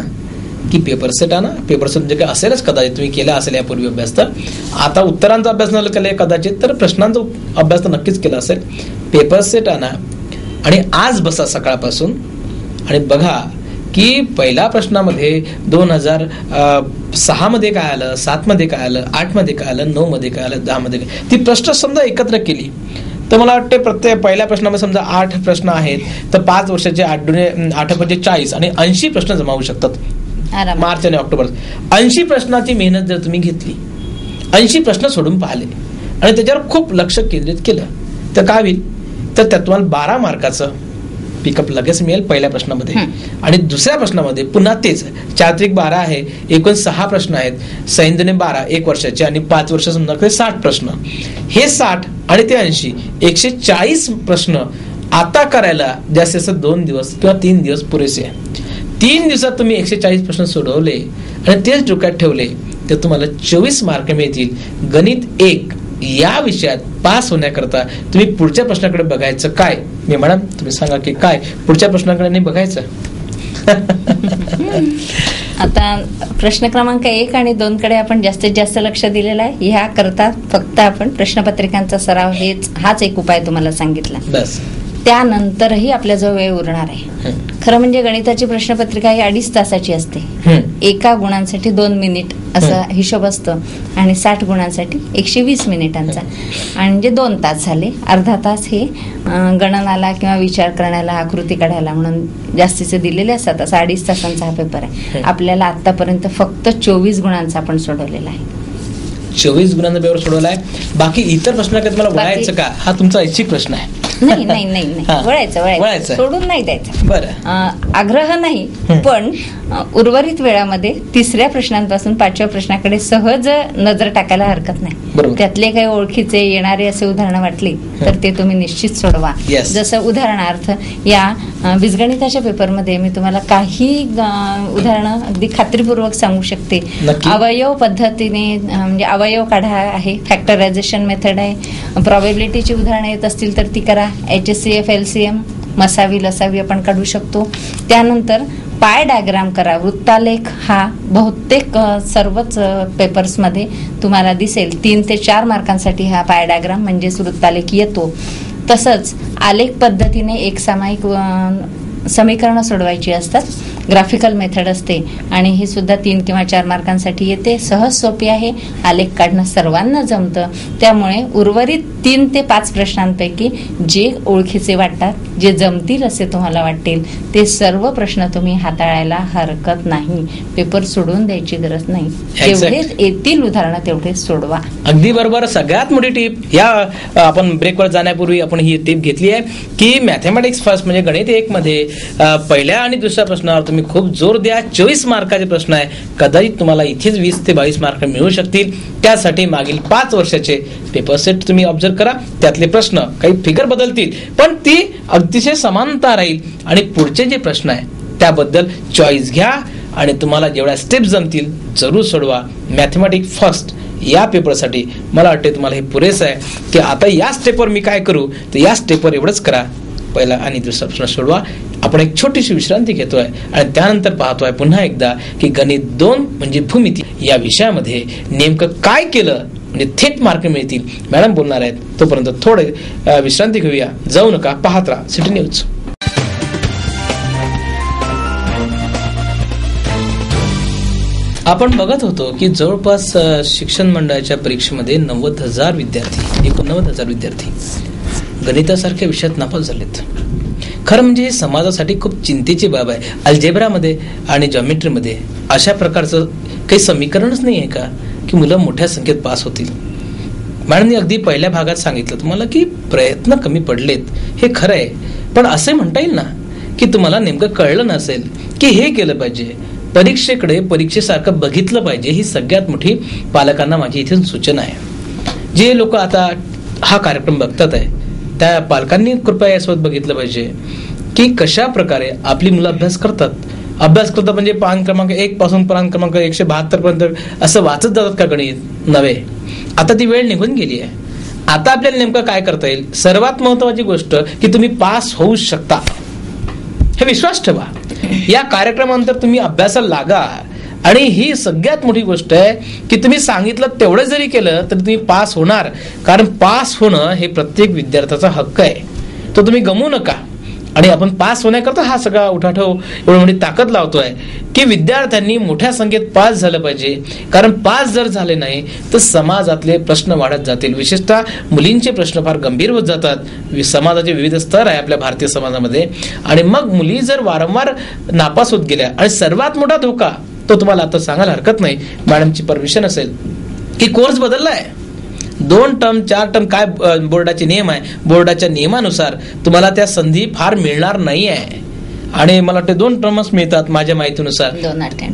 की पेपर सेट आणा. पेपर सेट म्हणजे काय असेलच कदाचित, तुम्ही केला असेल यापूर्वी अभ्यास, तर आता उत्तरांचा अभ्यास न केला कदाचित तर प्रश्नांचा अभ्यास तर नक्कीच केला असेल. पेपर सेट आणा आणि आज बसा सकाळपासून आणि बघा की पहिल्या प्रश्नामध्ये 2006 मध्ये काय आलं, 7 मध्ये काय आलं, 8 मध्ये काय आलं, 9 मध्ये काय आलं, 10 मध्ये काय. ती प्रश्न समजा एकत्र केली तर मला वाटते प्रत्येक पहिल्या प्रश्नामध्ये समजा 8 प्रश्न आहेत तर 5 वर्षाचे 8×40 आणि 80 प्रश्न जमा होऊ शकतात मार्च आणि ऑक्टोबर. 80 प्रश्नाची मेहनत जर तुम्ही घेतली, 80 प्रश्न सोडून पाहिले आणि त्याच्यावर खूप लक्ष केंद्रित केलं तर काय होईल, तर त्यात तुम्हाला 12 मार्काचं पिकअप लगेच मिळेल पहिल्या प्रश्नामध्ये. आणि दुसऱ्या प्रश्नामध्ये पुन्हा तेच 4×12 आहे, एकूण 6 प्रश्न आहेत, 6×12 1 वर्षाचे आणि 5 वर्ष समजा 60 प्रश्न. हे 60 आणि ते 80 140 प्रश्न आता करायला जास्तीत जास्त 2 दिवस किंवा 3 दिवस पुरेसे आहे. 3 दिवसात तुम्ही 140 प्रश्न सोडवले आणि तेच डोक्यात ठेवले तर तुम्हाला 24 मार्क मिळतील. गणित 1 या विषयात पास होण्याकरता तुम्ही पुढच्या प्रश्नाकडे बघायचं काय? मी मॅडम तुम्ही सांगा की काय पुढच्या प्रश्नाकडे नाही बघायचं? आता प्रश्न क्रमांक 1 आणि 2 कडे आपण जास्तीत जास्त लक्ष दिलेलं आहे. ह्या करता फक्त आपण प्रश्नपत्रिकांचा सराव हाच एक उपाय तुम्हाला सांगितला. बस त्यानंतरही आपल्याजवळ वेळ उरणार आहे. खरं म्हणजे गणिताची प्रश्नपत्रिका ही 2.5 तासाची असते. एका गुणांसाठी 2 मिनिट असा हिशोब असतो आणि 60 गुणांसाठी 120 मिनिटांचा, आणि म्हणजे 2 तास झाले. अर्धा तास हे गणनाला किंवा विचार करण्याला, आकृती काढायला म्हणून जास्तीचे दिलेले असतात. असा 2.5 तासांचा हा पेपर आहे. आपल्याला आतापर्यंत फक्त 24 गुणांचा आपण सोडवलेला आहे. 24 गुणांचा पेपर सोडवला आहे. बाकी इतर प्रश्नाकडे तुम्हाला वळायचं का? हा तुमचा ऐच्छिक प्रश्न आहे. नाही नाही नाही नाही, वळायचं, सोडून नाही द्यायचं. बरं, आग्रह नाही, पण उर्वरित वेळामध्ये 3ऱ्या प्रश्नांपासून 5व्या प्रश्नाकडे सहज नजर टाकायला हरकत नाही. त्यातले काही ओळखीचे येणारे असे उदाहरणं वाटली तर ते तुम्ही निश्चित सोडवा. जसं उदाहरणार्थ या बीजगणिताच्या पेपरमध्ये मी तुम्हाला काही उदाहरणं अगदी खात्रीपूर्वक सांगू शकते. अवयव पद्धतीने म्हणजे अवयव काढा आहे, फॅक्टरायझेशन मेथड आहे, प्रॉबेबिलिटीची उदाहरणं येत असतील तर ती करा. HCF LCM, मसावी लसावी आपण काढू शकतो. त्यानंतर पाय डायग्राम करा. वृत्तालेख हा बहुतेक सर्वच पेपर्समध्ये तुम्हाला दिसेल. 3 ते 4 मार्कांसाठी हा पाय डायग्राम म्हणजेच वृत्तालेख येतो. तसंच आलेख पद्धतीने एक सामायिक समीकरणं सोडवायची असतात. ग्राफिकल मेथड असते आणि हे सुद्धा 3 किंवा 4 मार्कांसाठी येते. सहज सोपी आहे. आलेख काढणं सर्वांना जमतं. त्यामुळे उर्वरित 3 ते 5 प्रश्नांपैकी जे ओळखीचे वाटतात, जे जमतील असे तुम्हाला वाटतील, ते सर्व प्रश्न तुम्ही हाताळायला हरकत नाही. पेपर सोडून द्यायची गरज नाही. जेवढेच येतील उदाहरणं तेवढेच सोडवा. अगदी बरोबर. सगळ्यात मोठी टीप या आपण ब्रेकवर जाण्यापूर्वी आपण ही टीप घेतली आहे की मॅथमॅटिक्स फर्स्ट म्हणजे गणित 1 मध्ये पहिल्या आणि दुसऱ्या प्रश्नावर तुम्ही खूप जोर द्या. 24 मार्काचे प्रश्न आहे. कदाचित तुम्हाला इथेच 20 ते 22 मार्क मिळू शकतील. त्यासाठी मागील 5 वर्षाचे पेपर सेट तुम्ही ऑब्झर्व करा. त्यातले प्रश्न काही फिगर बदलतील पण ती अतिशय समानता राहील. आणि पुढचे जे प्रश्न आहे त्याबद्दल चॉईस घ्या आणि तुम्हाला जेवढ्या स्टेप्स जमतील जरूर सोडवा. मॅथमॅटिक्स फर्स्ट या पेपरसाठी मला वाटते तुम्हाला हे पुरेसं आहे की आता या स्टेपवर मी काय करू, तर या स्टेपवर एवढंच करा. पहिला आणि दुसरा प्रश्न सोडवा. आपण एक छोटीशी विश्रांती घेतोय आणि त्यानंतर पाहतोय पुन्हा एकदा की गणित 2 म्हणजे भूमिती या विषयामध्ये नेमकं काय केलं म्हणजे थेट मार्क मिळतील. मॅडम बोलणार आहेत. तोपर्यंत थोडे विश्रांती घेऊया. जाऊ नका, पाहत राहा सिटी न्यूज. आपण बघत होतो की जवळपास शिक्षण मंडळाच्या परीक्षेमध्ये 90,000 विद्यार्थी 89,000 विद्यार्थी गणितासारख्या विषयात नापास झालेत. खरं म्हणजे हे समाजासाठी खूप चिंतेची बाब आहे. अल्जेब्रामध्ये आणि जॉमेट्रीमध्ये अशा प्रकारचं काही समीकरणच नाही आहे का की मुलं मोठ्या संख्येत पास होतील. मॅडमने अगदी पहिल्या भागात सांगितलं तुम्हाला की प्रयत्न कमी पडलेत. हे खरं आहे, पण असे म्हणता येईल ना की तुम्हाला नेमकं कळलं नसेल की हे केलं पाहिजे. परीक्षेकडे परीक्षेसारखं बघितलं पाहिजे. ही सगळ्यात मोठी पालकांना माझी इथे सूचना आहे. जे लोक आता हा कार्यक्रम बघतात आहे त्या पालकांनी कृपया यासोबत बघितलं पाहिजे की कशा प्रकारे आपली मुलं अभ्यास करतात म्हणजे पान क्रमांक 1 पासून पान क्रमांक 172 पर्यंत असं वाचत जातात का गणित? नव्हे. आता ती वेळ निघून गेली आहे. आता आपल्याला नेमकं काय करता येईल? सर्वात महत्वाची गोष्ट की तुम्ही पास होऊ शकता हे विश्वास ठेवा. या कार्यक्रमानंतर तुम्ही अभ्यासाला लागा आणि ही सगळ्यात मोठी गोष्ट आहे की तुम्ही सांगितलं तेवढं जरी केलं तर तुम्ही पास होणार. कारण पास होणं हे प्रत्येक विद्यार्थ्याचा हक्क आहे. तो तुम्ही गमवू नका. आणि आपण पास होण्याकरता हा सगळा उठाठव एवढी मोठी ताकद लावतोय की विद्यार्थ्यांनी मोठ्या संख्येत पास झालं पाहिजे. कारण पास जर झाले नाही तर समाजातले प्रश्न वाढत जातील. विशेषतः मुलींचे प्रश्न फार गंभीर होत जातात. समाजाचे विविध स्तर आहे आपल्या भारतीय समाजामध्ये आणि मग मुली जर वारंवार नापास होत गेल्या आणि सर्वात मोठा धोका तो तुम्हाला आता सांगायला हरकत नाही, मॅडमची परमिशन असेल की कोर्स बदललाय. 2 टर्म 4 टर्म काय बोर्डाचे नियम आहे. बोर्डाच्या नियमानुसार तुम्हाला त्या संधी फार मिळणार नाही आहे आणि मला वाटतं 2 टर्मच मिळतात माझ्या माहितीनुसार.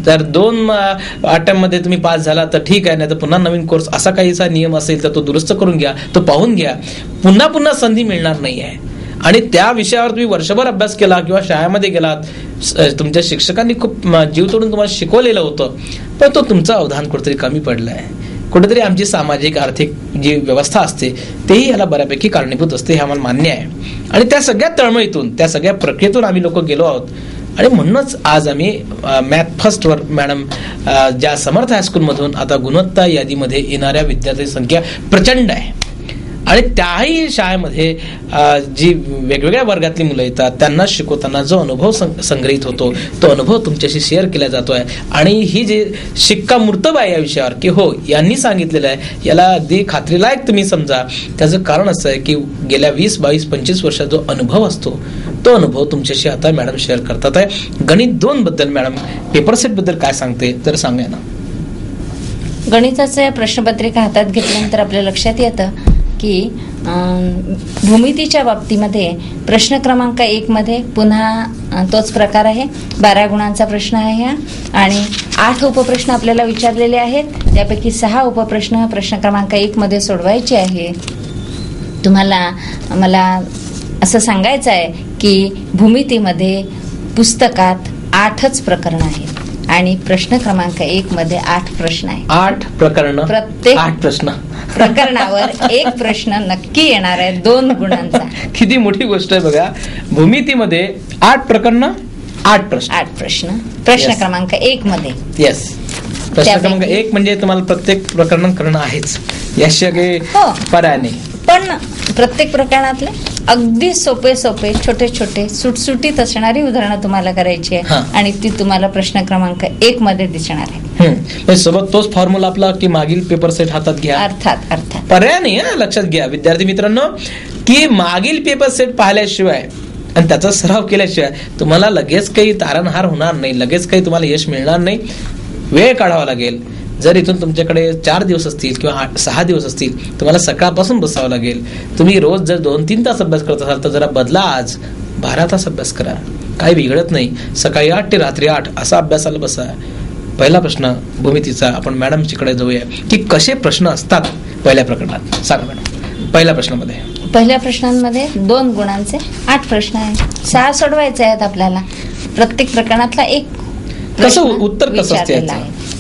तर 2 अटेम्प्ट मध्ये तुम्ही पास झाला तर ठीक आहे, नाही तर पुन्हा नवीन कोर्स असा काहीसा नियम असेल तर तो दुरुस्त करून घ्या, तो पाहून घ्या. पुन्हा संधी मिळणार नाही आहे. आणि त्या विषयावर तुम्ही वर्षभर अभ्यास केला किंवा शाळेमध्ये गेलात, तुमच्या शिक्षकांनी खूप जीव तोडून तुम्हाला शिकवलेलं होतं, पण तो तुमचं अवधान कुठेतरी कमी पडलाय. कुठेतरी आमची सामाजिक आर्थिक जी व्यवस्था असते तेही याला बऱ्यापैकी कारणीभूत असते, हे आम्हाला मान्य आहे. आणि त्या सगळ्या तळमळीतून, त्या सगळ्या प्रक्रियेतून आम्ही लोक गेलो आहोत. आणि म्हणूनच आज आम्ही मॅथ फर्स्टवर मॅडम ज्या समर्थ हायस्कूलमधून आता गुणवत्ता यादीमध्ये येणाऱ्या विद्यार्थ्यांची संख्या प्रचंड आहे. आणि त्याही शाळेमध्ये जी वेगवेगळ्या वर्गातली मुलं येतात त्यांना शिकवताना जो अनुभव संग्रहित होतो तो अनुभव तुमच्याशी शेअर केला जातोय. आणि ही जी शिक्कामोर्तब आहे या विषयावर की हो यांनी सांगितलेलं आहे, याला अगदी खात्रीलायक तुम्ही समजा. त्याचं कारण असं आहे की गेल्या 20, 22, 25 वर्षात जो अनुभव असतो तो अनुभव तुमच्याशी आता मॅडम शेअर करतात आहे. गणित 2 बद्दल मॅडम पेपर सेट बद्दल काय सांगते तर सांगा ना. गणिताचे प्रश्नपत्रिका हातात घेतल्यानंतर आपल्या लक्षात येतं की भूमितीच्या बाबतीमध्ये प्रश्न क्रमांक 1 मध्ये पुन्हा तोच प्रकार आहे. 12 गुणांचा प्रश्न आहे हा आणि 8 उपप्रश्न आपल्याला विचारलेले आहेत. त्यापैकी 6 उपप्रश्न प्रश्न क्रमांक 1 मध्ये सोडवायचे आहे. तुम्हाला मला असं सांगायचं आहे की भूमितीमध्ये पुस्तकात 8च प्रकरण आहेत आणि प्रश्न क्रमांक 1 मध्ये 8 प्रश्न आहेत. 8 प्रकरण, प्रत्येक 8 प्रश्न प्रकरणावर 1 प्रश्न नक्की येणार आहे 2 गुणांचा. किती मोठी गोष्ट आहे बघा. भूमितीमध्ये 8 प्रकरण, 8 प्रश्न. 8 प्रश्न प्रश्न Yes. क्रमांक 1 मध्ये. येस, प्रश्न क्रमांक 1 म्हणजे तुम्हाला प्रत्येक प्रकरण करणं आहेच, याशिवाय हो. पर्याय नाही. पण प्रत्येक प्रकरणातले अगदी सोपे सोपे छोटे छोटे सुटसुटीत असणारी उदाहरणं तुम्हाला करायची आहे आणि ती तुम्हाला प्रश्न क्रमांक 1 मध्ये दिसणार आहे. सोबत तोच फॉर्म्युला आपला की मागील पेपर सेट हातात घ्या. अर्थात पर्याय नाही. लक्षात घ्या विद्यार्थी मित्रांनो की मागील पेपर सेट पाहिल्याशिवाय आणि त्याचा सराव केल्याशिवाय तुम्हाला लगेच काही तारणहार होणार नाही, लगेच काही तुम्हाला यश मिळणार नाही. वेळ काढावा लागेल. जर इथून तुमच्याकडे 4 दिवस असतील किंवा 6 दिवस असतील, तुम्हाला सकाळपासून बसावं लागेल. तुम्ही रोज जर 2-3 तास अभ्यास करत असाल तर जरा बदला, आज 12 तास अभ्यास करा. काही बिघडत नाही. सकाळी 8 ते रात्री 8 असा अभ्यासाला बसा. पहिला प्रश्न भूमितीचा आपण मॅडमच्याकडे जाऊया की कसे प्रश्न असतात पहिल्या प्रकरणात. सांगा मॅडम. पहिल्या प्रश्नामध्ये पहिल्या प्रश्नांमध्ये 2 गुणांचे 8 प्रश्न आहेत. 6 सोडवायचे आहेत आपल्याला. प्रत्येक प्रकरणातला 1 कसं उत्तर कसं असते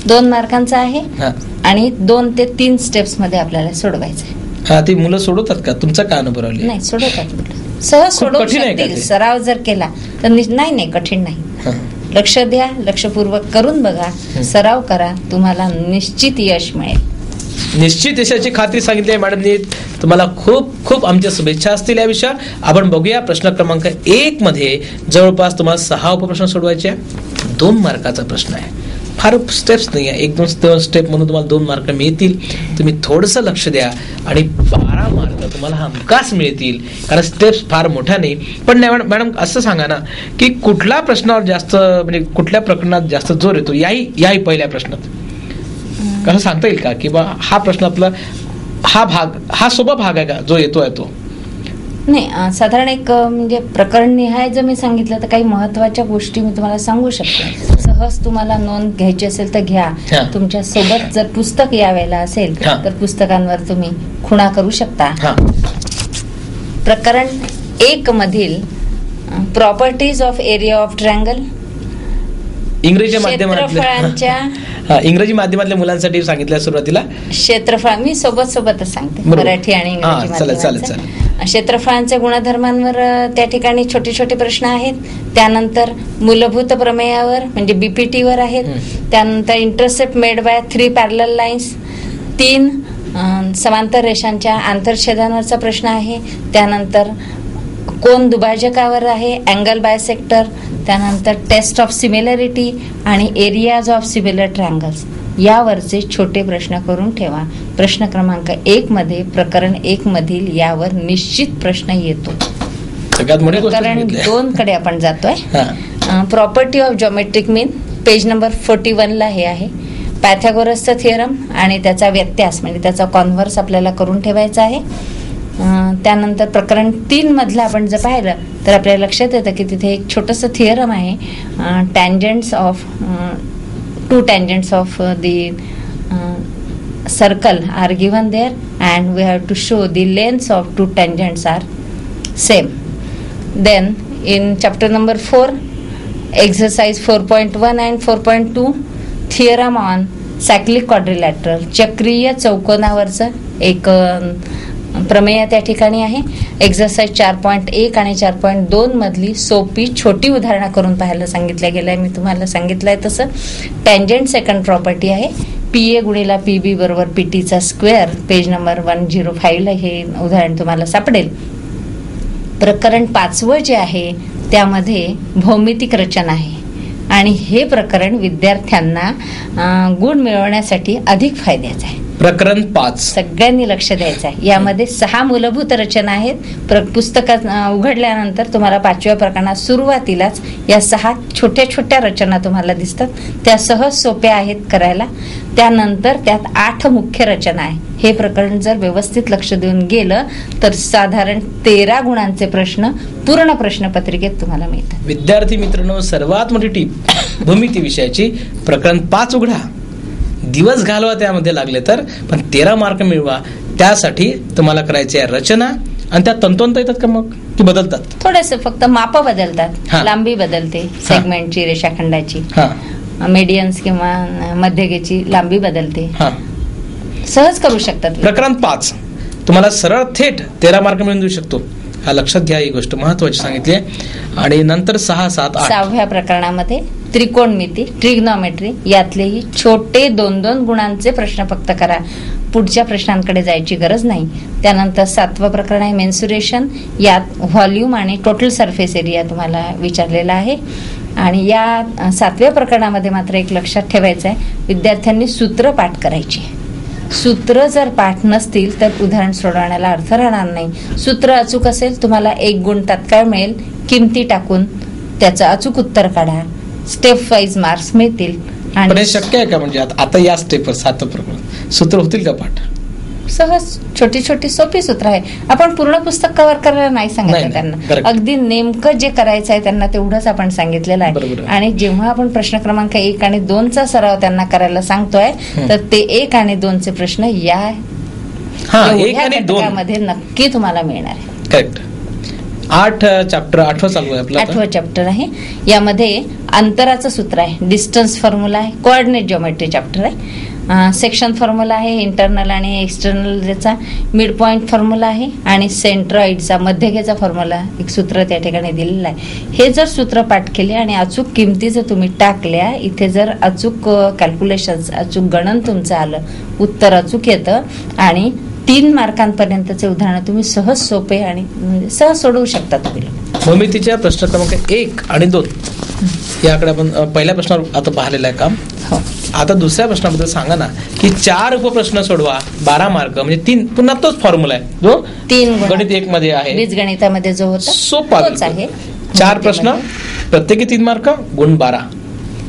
2 मार्कांचा आहे आणि 2 ते 3 स्टेप्स मध्ये आपल्याला सोडवायचं आहे. हा, ती मुलं सोडवतात का? तुमचा काय अनुभव राहिला? नाही, सोडवतात मुलं. सहज सोडवू शकतील सराव जर केला तर. नाही कठीण नाही. लक्ष द्या, लक्षपूर्वक करून बघा, सराव करा, तुम्हाला निश्चित यश मिळेल. निश्चित यशाची खात्री सांगितली आहे मॅडमनी. तुम्हाला खूप खूप आमच्या शुभेच्छा असतील या विषयावर. आपण बघूया प्रश्न क्रमांक 1 मध्ये जवळपास तुम्हाला 6 उपप्रश्न सोडवायचे. 2 मार्काचा प्रश्न आहे. फार स्टेप्स नाही आहे. 1-2 स्टेप म्हणून तुम्हाला 2 मार्क मिळतील. तुम्ही थोडंसं लक्ष द्या आणि 12 मार्क तुम्हाला हमखास मिळतील, कारण स्टेप्स फार मोठ्या नाही. पण मॅडम असं सांगा ना की कुठल्या प्रश्नावर जास्त म्हणजे कुठल्या प्रकरणात जास्त जोर येतो याही पहिल्या प्रश्नात कसं सांगता येईल का की बा हा प्रश्न आपला हा सोपा भाग आहे का जो येतोय तो? नाही, साधारण एक म्हणजे प्रकरण निहाय जर मी सांगितलं तर काही महत्वाच्या गोष्टी मी तुम्हाला सांगू शकते. सहज तुम्हाला नोंद घ्यायची असेल तर घ्या. तुमच्या सोबत जर पुस्तक यावेळेला असेल तर पुस्तकांवर तुम्ही खुणा करू शकता. प्रकरण 1 मधील properties of area of triangle इंग्रजी माध्यमातल्या मुलांसाठी सांगितलं सुरुवातीला. क्षेत्रफळ मी सोबतच सांगते, मराठी आणि इंग्रजी. क्षेत्रफळांच्या गुणधर्मांवर त्या ठिकाणी छोटे छोटे प्रश्न आहेत. त्यानंतर मूलभूत प्रमेयावर म्हणजे BPT वर आहेत. त्यानंतर intercept made by 3 parallel lines, 3 समांतर रेषांच्या आंतरछेदांवरचा प्रश्न आहे. त्यानंतर कोन दुभाजकावर आहे, अँगल बायसेक्टर. त्यानंतर टेस्ट ऑफ सिमिलरिटी आणि एरियाज ऑफ सिमिलर ट्रायंगल्स यावरचे छोटे प्रश्न करून ठेवा. प्रश्न क्रमांक 1 मध्ये प्रकरण 1 मधील यावर निश्चित प्रश्न येतो. प्रकरण 2 कडे आपण जातोय. Property of geometric mean, page number 41 ला हे आहे. पायथागोरसचा थिअरम आणि त्याचा व्यत्यास म्हणजे त्याचा कॉन्व्हर्स आपल्याला करून ठेवायचा आहे. त्यानंतर प्रकरण 3 मधलं आपण जर पाहिलं तर आपल्याला लक्षात येतं की तिथे एक छोटंसं थिअरम आहे. Tangents of 2 tangents of the circle are given there and we have to show the lengths of 2 tangents are same. Then in chapter number 4, exercise 4.1 and 4.2, theorem on cyclic quadrilateral, चक्रीय चौकोनावरचं एक प्रमेय त्या ठिकाणी आहे. Exercise 4.1 आणि 4.2 मधली सोपी छोटी उदाहरणं करून पाहायला सांगितलं गेलंय. मी तुम्हाला सांगितलंय तसं टँजंट सेकंड प्रॉपर्टी आहे. PA गुणिला PB बरोबर PT चा स्क्वेअर, पेज नंबर 105 ला हे उदाहरण तुम्हाला सापडेल. प्रकरण 5 जे आहे त्यामध्ये भौमितिक रचना आहे आणि हे प्रकरण विद्यार्थ्यांना गुण मिळवण्यासाठी अधिक फायद्याचं आहे. प्रकरण 5 सगळ्यांनी लक्ष द्यायचं आहे. यामध्ये 6 मूलभूत रचना आहेत. पुस्तकात उघडल्यानंतर तुम्हाला 5व्या प्रकरणात सुरुवातीलाच या 6 छोट्या छोट्या रचना तुम्हाला दिसतात. त्या सहज सोप्या आहेत करायला. त्यानंतर त्यात 8 मुख्य रचना आहे. हे प्रकरण जर व्यवस्थित लक्ष देऊन गेलं तर साधारण 13 गुणांचे प्रश्न पूर्ण प्रश्नपत्रिकेत तुम्हाला मिळतात. विद्यार्थी मित्रांनो, सर्वात मोठी टीप भूमिती विषयाची, प्रकरण 5 उघडा, दिवस घालवा त्यामध्ये लागले तर, पण 13 मार्क मिळवा. त्यासाठी तुम्हाला करायचे आहे रचना. आणि त्या तंतोतंत येतात का मग की बदलतात? थोडेसे फक्त माप बदलतात, लांबी बदलते, सेगमेंटची, रेषाखंडाची, मीडियन्स किंवा मध्यगेची लांबी बदलते. सहज करू शकतात. प्रकरण 5 तुम्हाला सरळ थेट 13 मार्क मिळून देऊ शकतो. हा लक्षात घ्या, ही गोष्ट महत्वाची सांगितली. आणि नंतर 6, 7, 8 6व्या प्रकरणामध्ये त्रिकोणमिती, ट्रिग्नॉमेट्री यातलेही छोटे 2-2 गुणांचे प्रश्न फक्त करा. पुढच्या प्रश्नांकडे जायची गरज नाही. त्यानंतर 7वं प्रकरण आहे मेन्सुरेशन. यात व्हॉल्यूम आणि टोटल सरफेस एरिया तुम्हाला विचारलेला आहे. आणि या 7व्या प्रकरणामध्ये मात्र एक लक्षात ठेवायचं आहे, विद्यार्थ्यांनी सूत्र पाठ करायची. सूत्र जर पाठ नसतील तर उदाहरण सोडवण्याला अर्थ राहणार नाही. सूत्र अचूक असेल तुम्हाला 1 गुण तात्काळ मिळेल. किमती टाकून त्याचं अचूक उत्तर काढा. स्टेप वाईज मार्क्स मिळतील. आणि शक्य आहे का म्हणजे आता या स्टेपवर 7 प्रकरण सूत्र होतील का पाठ? सहज छोटी छोटी सोपी सूत्र आहे. आपण पूर्ण पुस्तक कव्हर करायला नाही सांगितलं त्यांना. अगदी नेमकं जे करायचं आहे त्यांना तेवढंच आपण सांगितलेलं आहे. आणि जेव्हा आपण प्रश्न क्रमांक 1 आणि 2चा सराव त्यांना करायला सांगतोय तर ते 1 आणि 2चे प्रश्न या घटकामध्ये नक्की तुम्हाला मिळणार आहे. करेक्ट. 8 चॅप्टर 8वं चालू आहे आपलं. 8वं चॅप्टर आहे. यामध्ये अंतराचं सूत्र आहे, डिस्टन्स फॉर्म्युला आहे, कोऑर्डिनेट जिओमेट्री चॅप्टर आहे, सेक्शन फॉर्म्युला आहे, इंटरनल आणि एक्सटर्नल त्याचा, मिड पॉइंट फॉर्म्युला आहे आणि सेंट्रॉइडचा मध्यगेचा फॉर्म्युला एक सूत्र त्या ठिकाणी दिलेलं आहे. हे जर सूत्र पाठ केले आणि अचूक किमती जर तुम्ही टाकल्या, इथे जर अचूक कॅल्क्युलेशन्स, अचूक गणन तुमचं आलं, उत्तर अचूक येतं आणि 3 मार्कांपर्यंतचे उदाहरण तुम्ही सहज सोपे आणि सहज सोडवू शकता. तुम्ही भूमितीच्या प्रश्न क्रमांक 1 आणि 2 याकडे आपण पहिल्या प्रश्नावर आता पाहिलेलं आहे काम. आता दुसऱ्या प्रश्नाबद्दल सांगा ना, की 4 उपप्रश्न सोडवा, 12 मार्क, म्हणजे 3 पुन्हा तोच फॉर्म्युला आहे जो 3 गणित 1 मध्ये आहे, बीजगणितामध्ये जो होता सोपा आहे. 4 प्रश्न, प्रत्येकी 3 मार्क, गुण 12.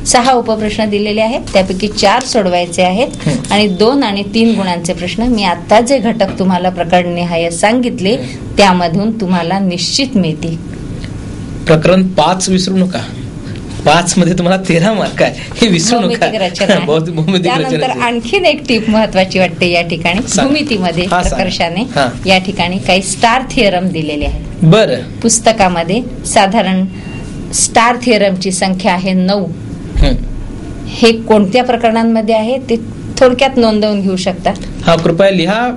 6 उपप्रश्न दिलेले आहेत, त्यापैकी 4 सोडवायचे आहेत आणि 2 आणि 3 गुणांचे प्रश्न. मी आता जे घटक तुम्हाला प्रकरण निहाय सांगितले त्यामधून तुम्हाला निश्चित मिळतील. प्रकरण 5 विसरू नका. 5 मध्ये तुम्हाला 13 मार्क आहे, हे विसरू नका. त्यानंतर आणखीन एक टीप महत्वाची वाटते या ठिकाणी. भूमितीमध्ये प्रकर्षाने या ठिकाणी काही स्टार थिअरम दिलेले आहेत. बरं, पुस्तकामध्ये साधारण स्टार थिअरमची संख्या आहे 9. हे कोणत्या प्रकरणांमध्ये आहे ते थोडक्यात नोंदवून घेऊ शकतात. हा, कृपया लिहा.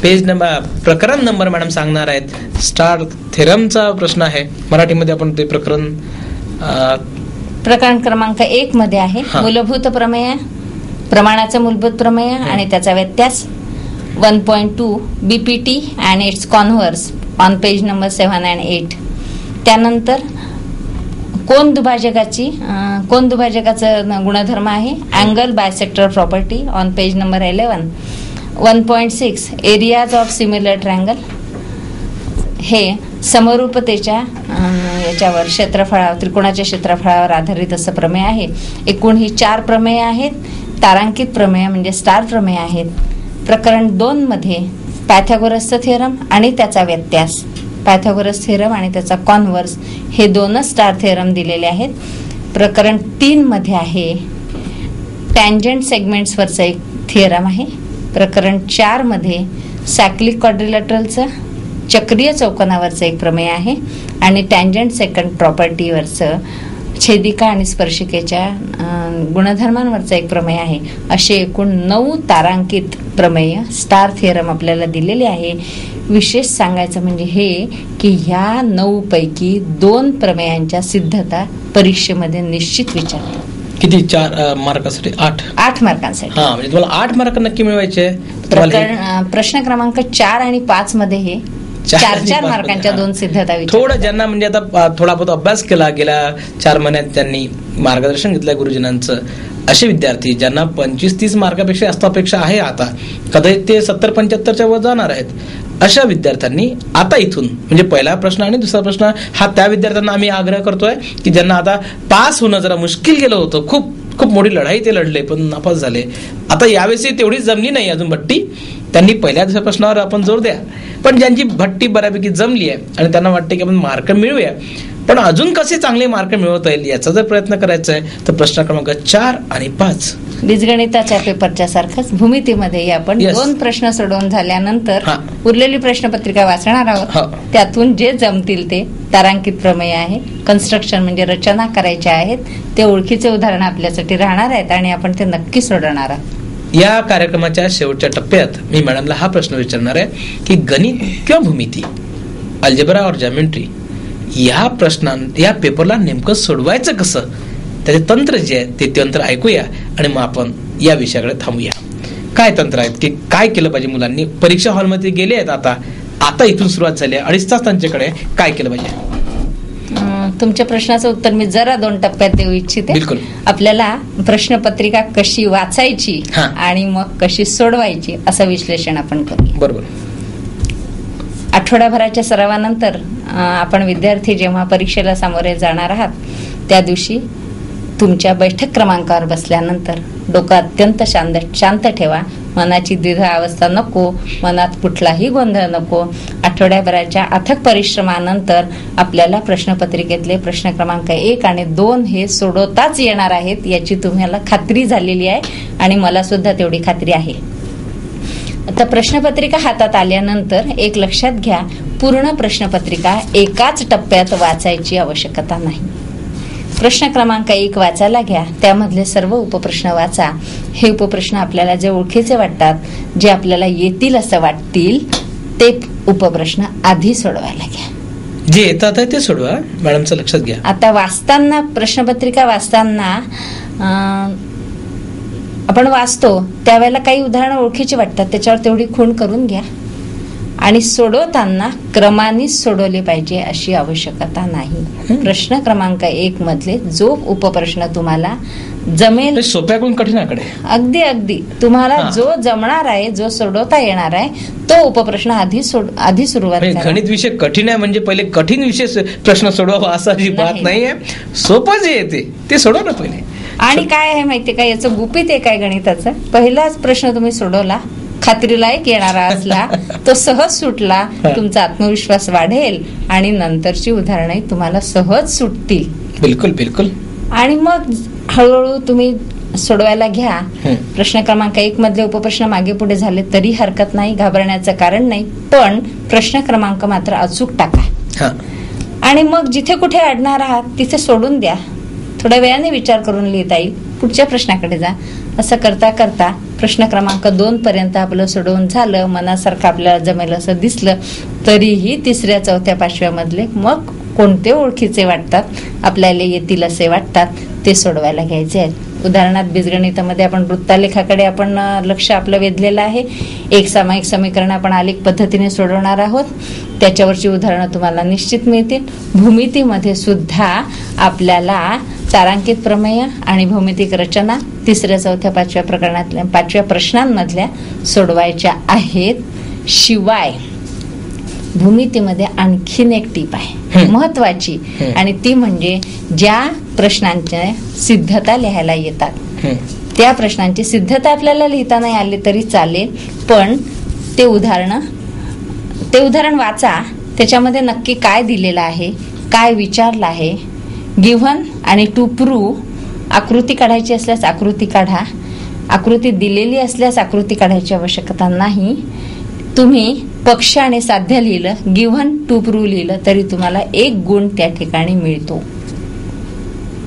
पेज नंबर, प्रकरण नंबर मॅडम सांगणार आहेत. स्टार थेरमचा प्रश्न आहे, मराठीमध्ये आपण ते प्रकरण क्रमांक 1 मध्ये आहे. मूलभूत प्रमेय, प्रमाणाचा मूलभूत प्रमेय आणि त्याचा व्यत्यास. 1.2 BPT and it's converse on page number 7 and 8. त्यानंतर कोन दुभाजकाचा गुणधर्म आहे, angle bisector property on page number 11. 1.6 areas of similar triangle. हे समरूपतेच्या याच्यावर क्षेत्रफळावर, त्रिकोणाच्या क्षेत्रफळावर आधारित असं प्रमेय आहे. एकूण ही 4 प्रमेय आहेत. तारांकित प्रमेय म्हणजे स्टार प्रमेय आहेत. प्रकरण 2 मध्ये पायथागोरसचा थिअरम आणि त्याचा व्यत्यास, पायथागोरस थिअरम आणि त्याचा कॉन्व्हर्स, हे 2च स्टार थिअरम दिलेले आहेत. प्रकरण 3 मध्ये आहे टँजंट सेगमेंट्सवरचा एक थिअरम आहे. प्रकरण 4 मध्ये सायक्लिक क्वाड्रिलॅटरलचा चक्रीय चौकोनावरचं एक प्रमेय आहे आणि टँजंट सेकंड प्रॉपर्टीवरचं छेदिका आणि स्पर्शिकेच्या गुणधर्मांवरचं एक प्रमेय आहे. असे एकूण 9 तारांकित प्रमेय स्टार थिअरम आपल्याला दिलेले आहे. विशेष सांगायचं म्हणजे हे की ह्या 9 पैकी 2 प्रमेयांच्या सिद्धता परीक्षेमध्ये निश्चित विचारतात. किती? 4 मार्कासाठी? 8 मार्कांसाठी. हा, म्हणजे तुम्हाला 8 मार्क नक्की मिळवायचे. प्रश्न क्रमांक 4 आणि 5 मध्ये हे 4 मार्कांच्या 2 सिद्धता विचार. थोडं ज्यांना म्हणजे आता थोडा बहुत अभ्यास केला, गेल्या 4 महिन्यात त्यांनी मार्गदर्शन घेतलंय गुरुजींचं, असे विद्यार्थी ज्यांना 25-30 मार्कापेक्षा जास्त अपेक्षा आहे, आता कदाचित ते 70-75च्या वर जाणार आहेत, अशा विद्यार्थ्यांनी आता इथून म्हणजे पहिला प्रश्न आणि दुसरा प्रश्न हा त्या विद्यार्थ्यांना आम्ही आग्रह करतोय की ज्यांना आता पास होणं जरा मुश्किल गेलं होतं, खूप खूप मोठी लढाई ते लढले पण नापास झाले. आता यावेळेस तेवढी जमली नाही अजून भट्टी, त्यांनी पहिल्या दुसऱ्या प्रश्नावर आपण जोर द्या. पण ज्यांची भट्टी बऱ्यापैकी जमली आहे आणि त्यांना वाटते की आपण मार्क मिळवूया, पण अजून कसे चांगले मार्क मिळवता येईल याचा जर प्रयत्न करायचा आहे तर प्रश्न क्रमांक 4 आणि 5 बीजगणिताच्या पेपरच्या सारखंच भूमितीमध्ये आपण 2 प्रश्न सोडवून झाल्यानंतर उरलेली प्रश्नपत्रिका वाचणार आहोत. त्यातून जे जमतील ते तारांकित प्रमेय आहे, कन्स्ट्रक्शन म्हणजे रचना करायच्या आहेत, ते ओळखीचे उदाहरण आपल्यासाठी राहणार आहेत आणि आपण ते नक्की सोडवणार आहोत. या कार्यक्रमाच्या शेवटच्या टप्प्यात मी मॅडमला हा प्रश्न विचारणार आहे की गणित किंवा भूमिती, अल्जेब्रा और जॉमेट्री या पेपरला नेमकं सोडवायचं कसं, त्याचे तंत्र जे आहे ते तंत्र ऐकूया आणि मग आपण या विषयाकडे थांबूया. काय तंत्र आहेत की काय केलं पाहिजे मुलांनी? परीक्षा हॉलमध्ये गेले आहेत, आता इथून सुरुवात झाली आहे, 2.5 तास त्यांच्याकडे, काय केलं पाहिजे? तुमच्या प्रश्नाचं उत्तर मी जरा 2 टप्प्यात देऊ इच्छिते. बिलकुल. आपल्याला प्रश्नपत्रिका कशी वाचायची आणि मग कशी सोडवायची असं विश्लेषण आपण करू. बरोबर. आठवड्याभराच्या सरावानंतर आपण विद्यार्थी जेव्हा परीक्षेला सामोरे जाणार आहात त्या दिवशी तुमच्या बैठक क्रमांकावर बसल्यानंतर डोकं अत्यंत शांत ठेवा. मनाची द्विधा अवस्था नको, मनात कुठलाही गोंधळ नको. आठवड्याभराच्या अथक परिश्रमानंतर आपल्याला प्रश्नपत्रिकेतले प्रश्न क्रमांक 1 आणि 2 हे सोडवताच येणार आहेत याची तुम्हाला खात्री झालेली आहे आणि मला सुद्धा तेवढी खात्री आहे. आता प्रश्नपत्रिका हातात आल्यानंतर एक लक्षात घ्या, पूर्ण प्रश्नपत्रिका एकाच टप्प्यात वाचायची आवश्यकता नाही. प्रश्न क्रमांक 1 वाचायला घ्या, त्यामधले सर्व उपप्रश्न वाचा. हे उपप्रश्न आपल्याला जे ओळखीचे वाटतात, जे आपल्याला येतील असं वाटतील ते उपप्रश्न आधी सोडवायला घ्या. जे येतात ते सोडवा, मॅडमचं लक्षात घ्या. आता वाचताना, प्रश्नपत्रिका वाचताना आपण वाचतो त्यावेळेला काही उदाहरणं ओळखीची वाटतात, त्याच्यावर तेवढी खूण करून घ्या आणि सोडवताना क्रमाने सोडवले पाहिजे अशी आवश्यकता नाही. प्रश्न क्रमांक 1 मधले जो उपप्रश्न तुम्हाला जमेल, सोप्याकडून कठीणाकडे, अगदी तुम्हाला जो जमणार आहे, जो सोडवता येणार आहे तो उपप्रश्न आधी सुरुवात करा. गणित विषय कठीण आहे म्हणजे पहिले कठीण विषय प्रश्न सोडवा असं अजिबात नाहीये. सोपं जे येते ते सोडवा ना पहिले. आणि काय आहे माहितीये का, याचं गुपित एक आहे गणिताचं. पहिलाच प्रश्न तुम्ही सोडवला, खात्रीला एक येणारा असला, तो सहज सुटला, तुमचा आत्मविश्वास वाढेल आणि नंतरची उदाहरणे तुम्हाला सहज सुटतील. बिलकुल बिलकुल. आणि मग हळूहळू तुम्ही सोडवायला घ्या. प्रश्न क्रमांक 1 मधले उपप्रश्न मागे पुढे झाले तरी हरकत नाही, घाबरण्याचं कारण नाही, पण प्रश्न क्रमांक मात्र अचूक टाका. आणि मग जिथे कुठे अडणार आहात तिथे सोडून द्या. थोड्या वेळाने विचार करून लिहिता येईल, पुढच्या प्रश्नाकडे जा. असं करता करता प्रश्न क्रमांक 2 पर्यंत आपलं सोडवून झालं, मनासारखं आपल्याला जमेल असं दिसलं, तरीही 3ऱ्या 4थ्या 5व्या मधले मग कोणते ओळखीचे वाटतात, आपल्याला येतील असे वाटतात ते सोडवायला घ्यायचे आहेत. उदाहरणार्थ बीजगणितामध्ये आपण वृत्तालेखाकडे आपण लक्ष आपलं वेधलेलं आहे. एक सामायिक समीकरण आपण आलेख पद्धतीने सोडवणार आहोत, त्याच्यावरची उदाहरणं तुम्हाला निश्चित मिळतील. भूमितीमध्ये सुद्धा आपल्याला तारांकित प्रमेय आणि भौमितिक रचना 3ऱ्या 4थ्या 5व्या प्रकरणातल्या 5व्या प्रश्नांमधल्या सोडवायच्या आहेत. शिवाय भूमितीमध्ये आणखीन एक टीप आहे महत्वाची, आणि ती म्हणजे ज्या प्रश्नांच्या सिद्धता लिहायला येतात त्या प्रश्नांची सिद्धता आपल्याला लिहिता नाही आली तरी चालेल, पण ते उदाहरण वाचा. त्याच्यामध्ये नक्की काय दिलेलं आहे, काय विचारलं आहे. गिव्हन आणि टू प्रूव्ह, आकृती काढायची असल्यास आकृती काढा, आकृती दिलेली असल्यास आकृती काढायची आवश्यकता नाही. तुम्ही पक्ष आणि साध्य लिहिलं, गिव्हन टू प्रूव्ह लिहिलं तरी तुम्हाला 1 गुण त्या ठिकाणी मिळतो.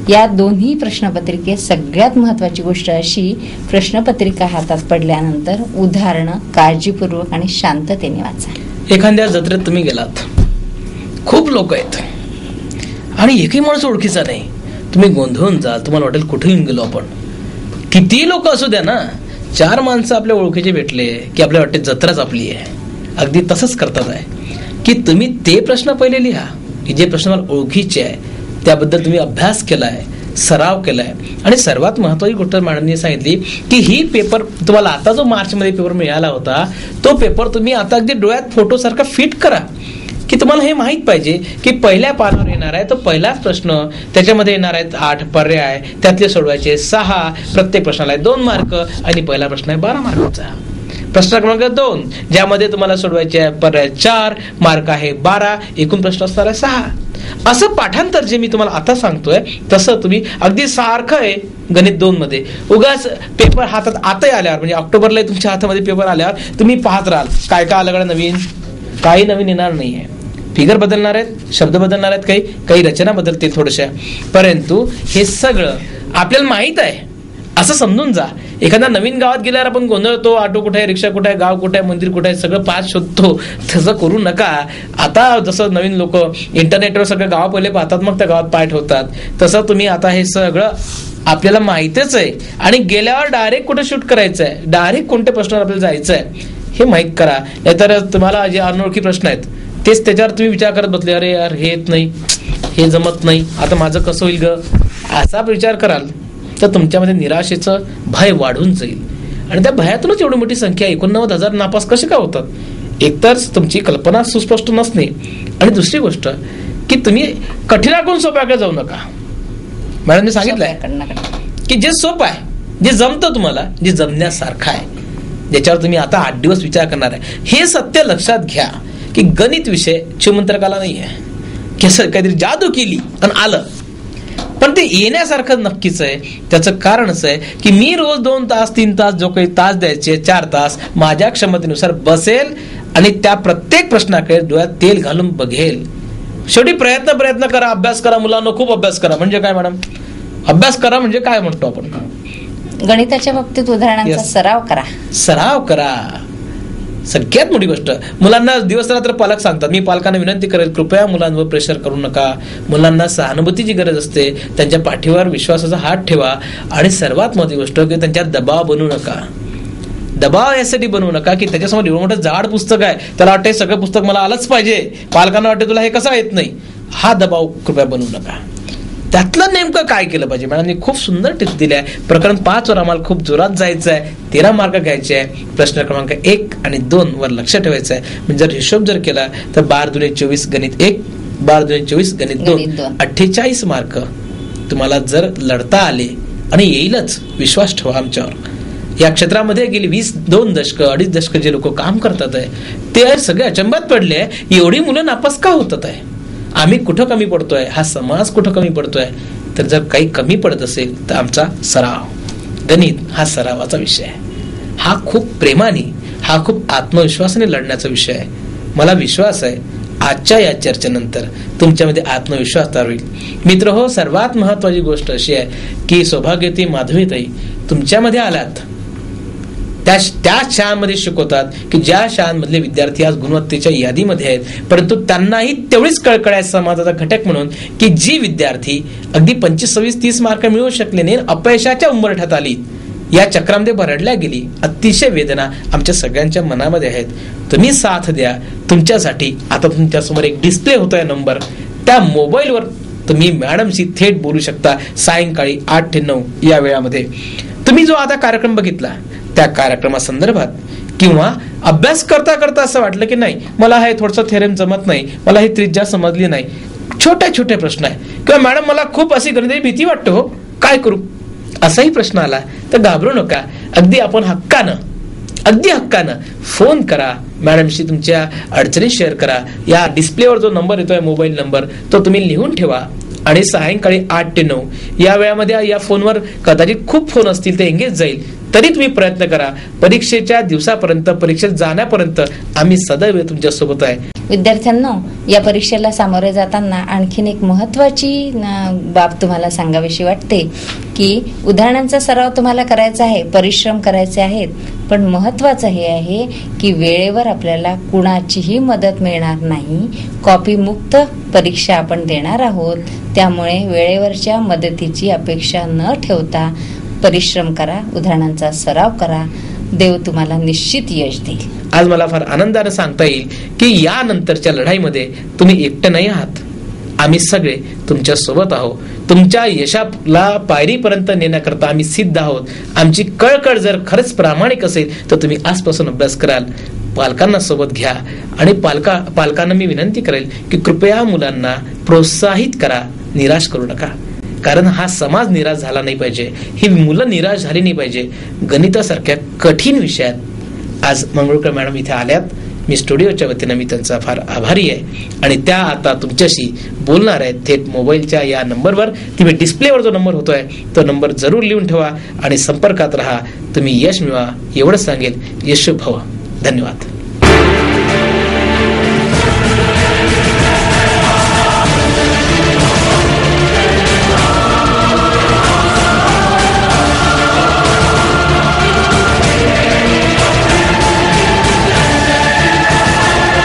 या दोन्ही प्रश्नपत्रिकेत सगळ्यात महत्वाची गोष्ट अशी, प्रश्नपत्रिका हातात पडल्यानंतर उदाहरणं काळजीपूर्वक आणि शांततेने वाचा. एखाद्या जत्रेत तुम्ही गेलात, खूप लोक आहेत आणि एकही माणूस ओळखीचा नाही, तुम्ही गोंधळून जाल, तुम्हाला वाटेल कुठे येऊन गेलो आपण. किती लोक असू द्या ना, 4 माणसं आपल्या ओळखीचे भेटले की आपल्याला वाटते जत्राच आपली आहे. अगदी तसंच करतात आहे की तुम्ही ते प्रश्न पहिले लिहा की जे प्रश्न मला ओळखीचे आहे, त्याबद्दल तुम्ही अभ्यास केलाय, सराव केलाय. आणि सर्वात महत्वाची गोष्ट मॅडमने सांगितली की ही पेपर तुम्हाला आता जो मार्चमध्ये पेपर मिळाला होता, तो पेपर तुम्ही आता अगदी डोळ्यात फोटो सारखा फिट करा की तुम्हाला हे माहित पाहिजे की पहिल्या पानावर येणार आहे तो पहिलाच प्रश्न, त्याच्यामध्ये येणार आहेत 8 पर्याय, त्यातले सोडवायचे 6, प्रत्येक प्रश्नाला 2 मार्क आणि पहिला प्रश्न आहे 12 मार्काचा. प्रश्न क्रमांक 2 ज्यामध्ये तुम्हाला सोडवायचे पर्याय 4, मार्क आहे 12, एकूण प्रश्न असणार आहे 6. असं पाठांतर जे मी तुम्हाला आता सांगतोय तसं तुम्ही अगदी सारखं आहे गणित 2 मध्ये. उगाच पेपर हातात आताही आल्यावर, म्हणजे ऑक्टोबरला तुमच्या हातामध्ये पेपर आल्यावर तुम्ही पाहत राहाल काय काय आलं नवीन. काही नवीन येणार नाहीये. फिगर बदलणार आहेत, शब्द बदलणार आहेत, काही रचना बदलतील थोड्याशा, परंतु हे सगळं आपल्याला माहित आहे असं समजून जा. एखाद्या नवीन गावात गेल्यावर आपण गोंधळतो, ऑटो कुठे आहे, रिक्षा कुठे आहे, गाव कुठे आहे, मंदिर कुठे आहे, सगळं पाच शोधतो. तसं करू नका. आता जसं नवीन लोक इंटरनेटवर सगळं गाव पहिले पाहतात, मग त्या गावात पाय ठेवतात, तसं तुम्ही आता हे सगळं आपल्याला माहितीच आहे. आणि गेल्यावर डायरेक्ट कुठे शूट करायचं आहे, डायरेक्ट कोणत्या प्रश्नावर आपल्याला जायचं आहे हे माहीत करा. नाहीतर तुम्हाला जे अनोळखी प्रश्न आहेत तेच त्याच्यावर तुम्ही विचार करत बसले, अरे यार हे येत नाही, हे जमत नाही, आता माझं कसं होईल ग, असा विचार कराल तर तुमच्यामध्ये निराशेचं भय वाढून जाईल. आणि त्या भयातूनच एवढी मोठी संख्या 89,000 नापास कसे का होतात. एकतर तुमची कल्पना सुस्पष्ट नसणे, आणि दुसरी गोष्ट की तुम्ही कठीणाकडून सोप्याकडे जाऊ नका. मॅडमने सांगितलंय की जे सोपं आहे, जे जमतं तुम्हाला, जे जमण्यासारखं आहे, ज्याच्यावर तुम्ही आता 8 दिवस विचार करणार आहे, हे सत्य लक्षात घ्या की गणित विषय शिवमंत्रकाला नाही आहे की असं काहीतरी जादू केली आणि आलं. पण ते येण्यासारखं नक्कीच आहे. त्याचं कारण असं आहे की मी रोज 2 तास 3 तास जो काही तास द्यायचे, 4 तास माझ्या क्षमतेनुसार बसेल आणि त्या प्रत्येक प्रश्नाकडे डोळ्यात तेल घालून बघेल. शेवटी प्रयत्न करा, अभ्यास करा. मुलांना खूप अभ्यास करा. म्हणजे काय मॅडम, अभ्यास करा म्हणजे काय म्हणतो आपण, गणिताच्या बाबतीत उदाहरणांचा सराव करा. सगळ्यात मोठी गोष्ट, मुलांना दिवस रात्र पालक सांगतात, मी पालकांना विनंती करेल कृपया मुलांवर प्रेशर करू नका. मुलांना सहानुभूतीची गरज असते, त्यांच्या पाठीवर विश्वासाचा हात ठेवा. आणि सर्वात मोठी गोष्ट की त्यांच्यावर दबाव बनवू नका. दबाव यासाठी बनवू नका की त्याच्यासमोर एवढं मोठं जाड पुस्तक आहे, त्याला वाटते सगळं पुस्तक मला आलंच पाहिजे, पालकांना वाटते तुला हे कसं येत नाही. हा दबाव कृपया बनवू नका. त्यातलं नेमकं काय केलं पाहिजे, मॅडमने खूप सुंदर टिप्स दिल्या आहे. प्रकरण 5 वर आम्हाला खूप जोरात जायचं आहे, 13 मार्क घ्यायचे आहे. प्रश्न क्रमांक 1 आणि 2 वर लक्ष ठेवायचं आहे. म्हणजे जर हिशोब जर केला तर 12×2=24 गणित 1, 12×2=24 गणित 2, 48 मार्क तुम्हाला जर लढता आले, आणि येईलच, विश्वास ठेवा आमच्यावर. या क्षेत्रामध्ये गेली 2 दशकं 2.5 दशकं जे लोक काम करतात आहे ते सगळे अचंबात पडले आहे, एवढी मुलं नापास का होतात आहे, आम्ही कुठं कमी पडतोय, हा समाज कुठं कमी पडतोय. तर जर काही कमी पडत असेल तर आमचा सराव, गणित हा सरावाचा विषय आहे. हा खूप प्रेमाने, हा खूप आत्मविश्वासाने लढण्याचा विषय आहे. मला विश्वास आहे आजच्या या चर्चेनंतर तुमच्यामध्ये आत्मविश्वास तयार होईल. मित्र हो, सर्वात महत्वाची गोष्ट अशी आहे की सौभाग्यवती माधवीताई तुमच्यामध्ये आलात, त्या शाळांमध्ये शिकवतात की ज्या शाळांमधले विद्यार्थी आज गुणवत्तेच्या यादीमध्ये आहेत, परंतु त्यांनाही तेवढीच कळकळ आहे समाजाचा घटक म्हणून की जी विद्यार्थी अगदी 25, 26, 30 मार्क मिळवू शकले नाही, अपयशाच्या उंबरठ्यात आली, या चक्रामध्ये भरडल्या गेली. अतिशय वेदना आमच्या सगळ्यांच्या मनामध्ये आहेत. तुम्ही साथ द्या. तुमच्यासाठी आता तुमच्यासमोर एक डिस्प्ले होतोय नंबर, त्या मोबाईलवर तुम्ही मॅडमशी थेट बोलू शकता. सायंकाळी 8 ते 9 या वेळामध्ये तुम्ही जो आता कार्यक्रम बघितला त्या कार्यक्रमासंदर्भात, किंवा अभ्यास करता करता असं वाटलं की नाही मला हे थोडंसं थेरम जमत नाही, मला ही त्रिज्या समजली नाही, छोटे प्रश्न आहे, किंवा मॅडम मला खूप अशी गणिताची भीती वाटते हो, काय करू, असाही प्रश्न आला तर घाबरू नका. अगदी आपण हक्कानं फोन करा, मॅडमशी तुमच्या अडचणी शेअर करा. या डिस्प्लेवर जो नंबर येतोय मोबाईल नंबर, तो तुम्ही लिहून ठेवा. आणि सायंकाळी 8 ते 9 या वेळामध्ये या फोनवर कदाचित खूप फोन असतील, ते एंगेज जाईल. तरी तुम्ही प्रयत्न करा. परीक्षेच्या दिवसापर्यंत, परीक्षेत जाण्यापर्यंत आम्ही सदैव तुमच्या सोबत आहे. विद्यार्थ्यांनो, या परीक्षेला सामोरे जाताना आणखीन एक महत्वाची बाब तुम्हाला सांगावीशी वाटते की उदाहरणांचा सराव तुम्हाला करायचा आहे, परिश्रम करायचे आहेत, पण महत्वाचं हे आहे की वेळेवर आपल्याला कुणाचीही मदत मिळणार नाही. कॉपी मुक्त परीक्षा आपण देणार आहोत. त्यामुळे वेळेवरच्या मदतीची अपेक्षा न ठेवता परिश्रम करा, उदाहरणांचा सराव करा. देव तुम्हाला निश्चित यश देईल. आज मला फार आनंदाने सांगता येईल की यानंतरच्या लढाईमध्ये तुम्ही एकटे नाही आहात. आम्ही सगळे तुमच्या सोबत आहोत. तुमच्या यशाला पायरीपर्यंत नेण्याकरता आम्ही सिद्ध आहोत. आमची कळकळ जर खरंच प्रामाणिक असेल तर तुम्ही आजपासून अभ्यास कराल. पालकांना सोबत घ्या आणि पालकांना मी विनंती करेल की कृपया मुलांना प्रोत्साहित करा, निराश करू नका. कारण हा समाज निराश झाला नाही पाहिजे, ही मुलं निराश झाली नाही पाहिजे. गणितासारख्या कठीण विषयात आज मंगळूरकर मॅडम इथे आल्यात. मी स्टुडिओच्या वतीनं मी त्यांचा फार आभारी आहे आणि त्या आता तुमच्याशी बोलणार आहेत थेट मोबाईलच्या या नंबरवर. तुम्ही डिस्प्लेवर जो नंबर होतोय तो नंबर जरूर लिहून ठेवा आणि संपर्कात राहा. तुम्ही यश मिळवा एवढंच सांगेल. यश भव. धन्यवाद.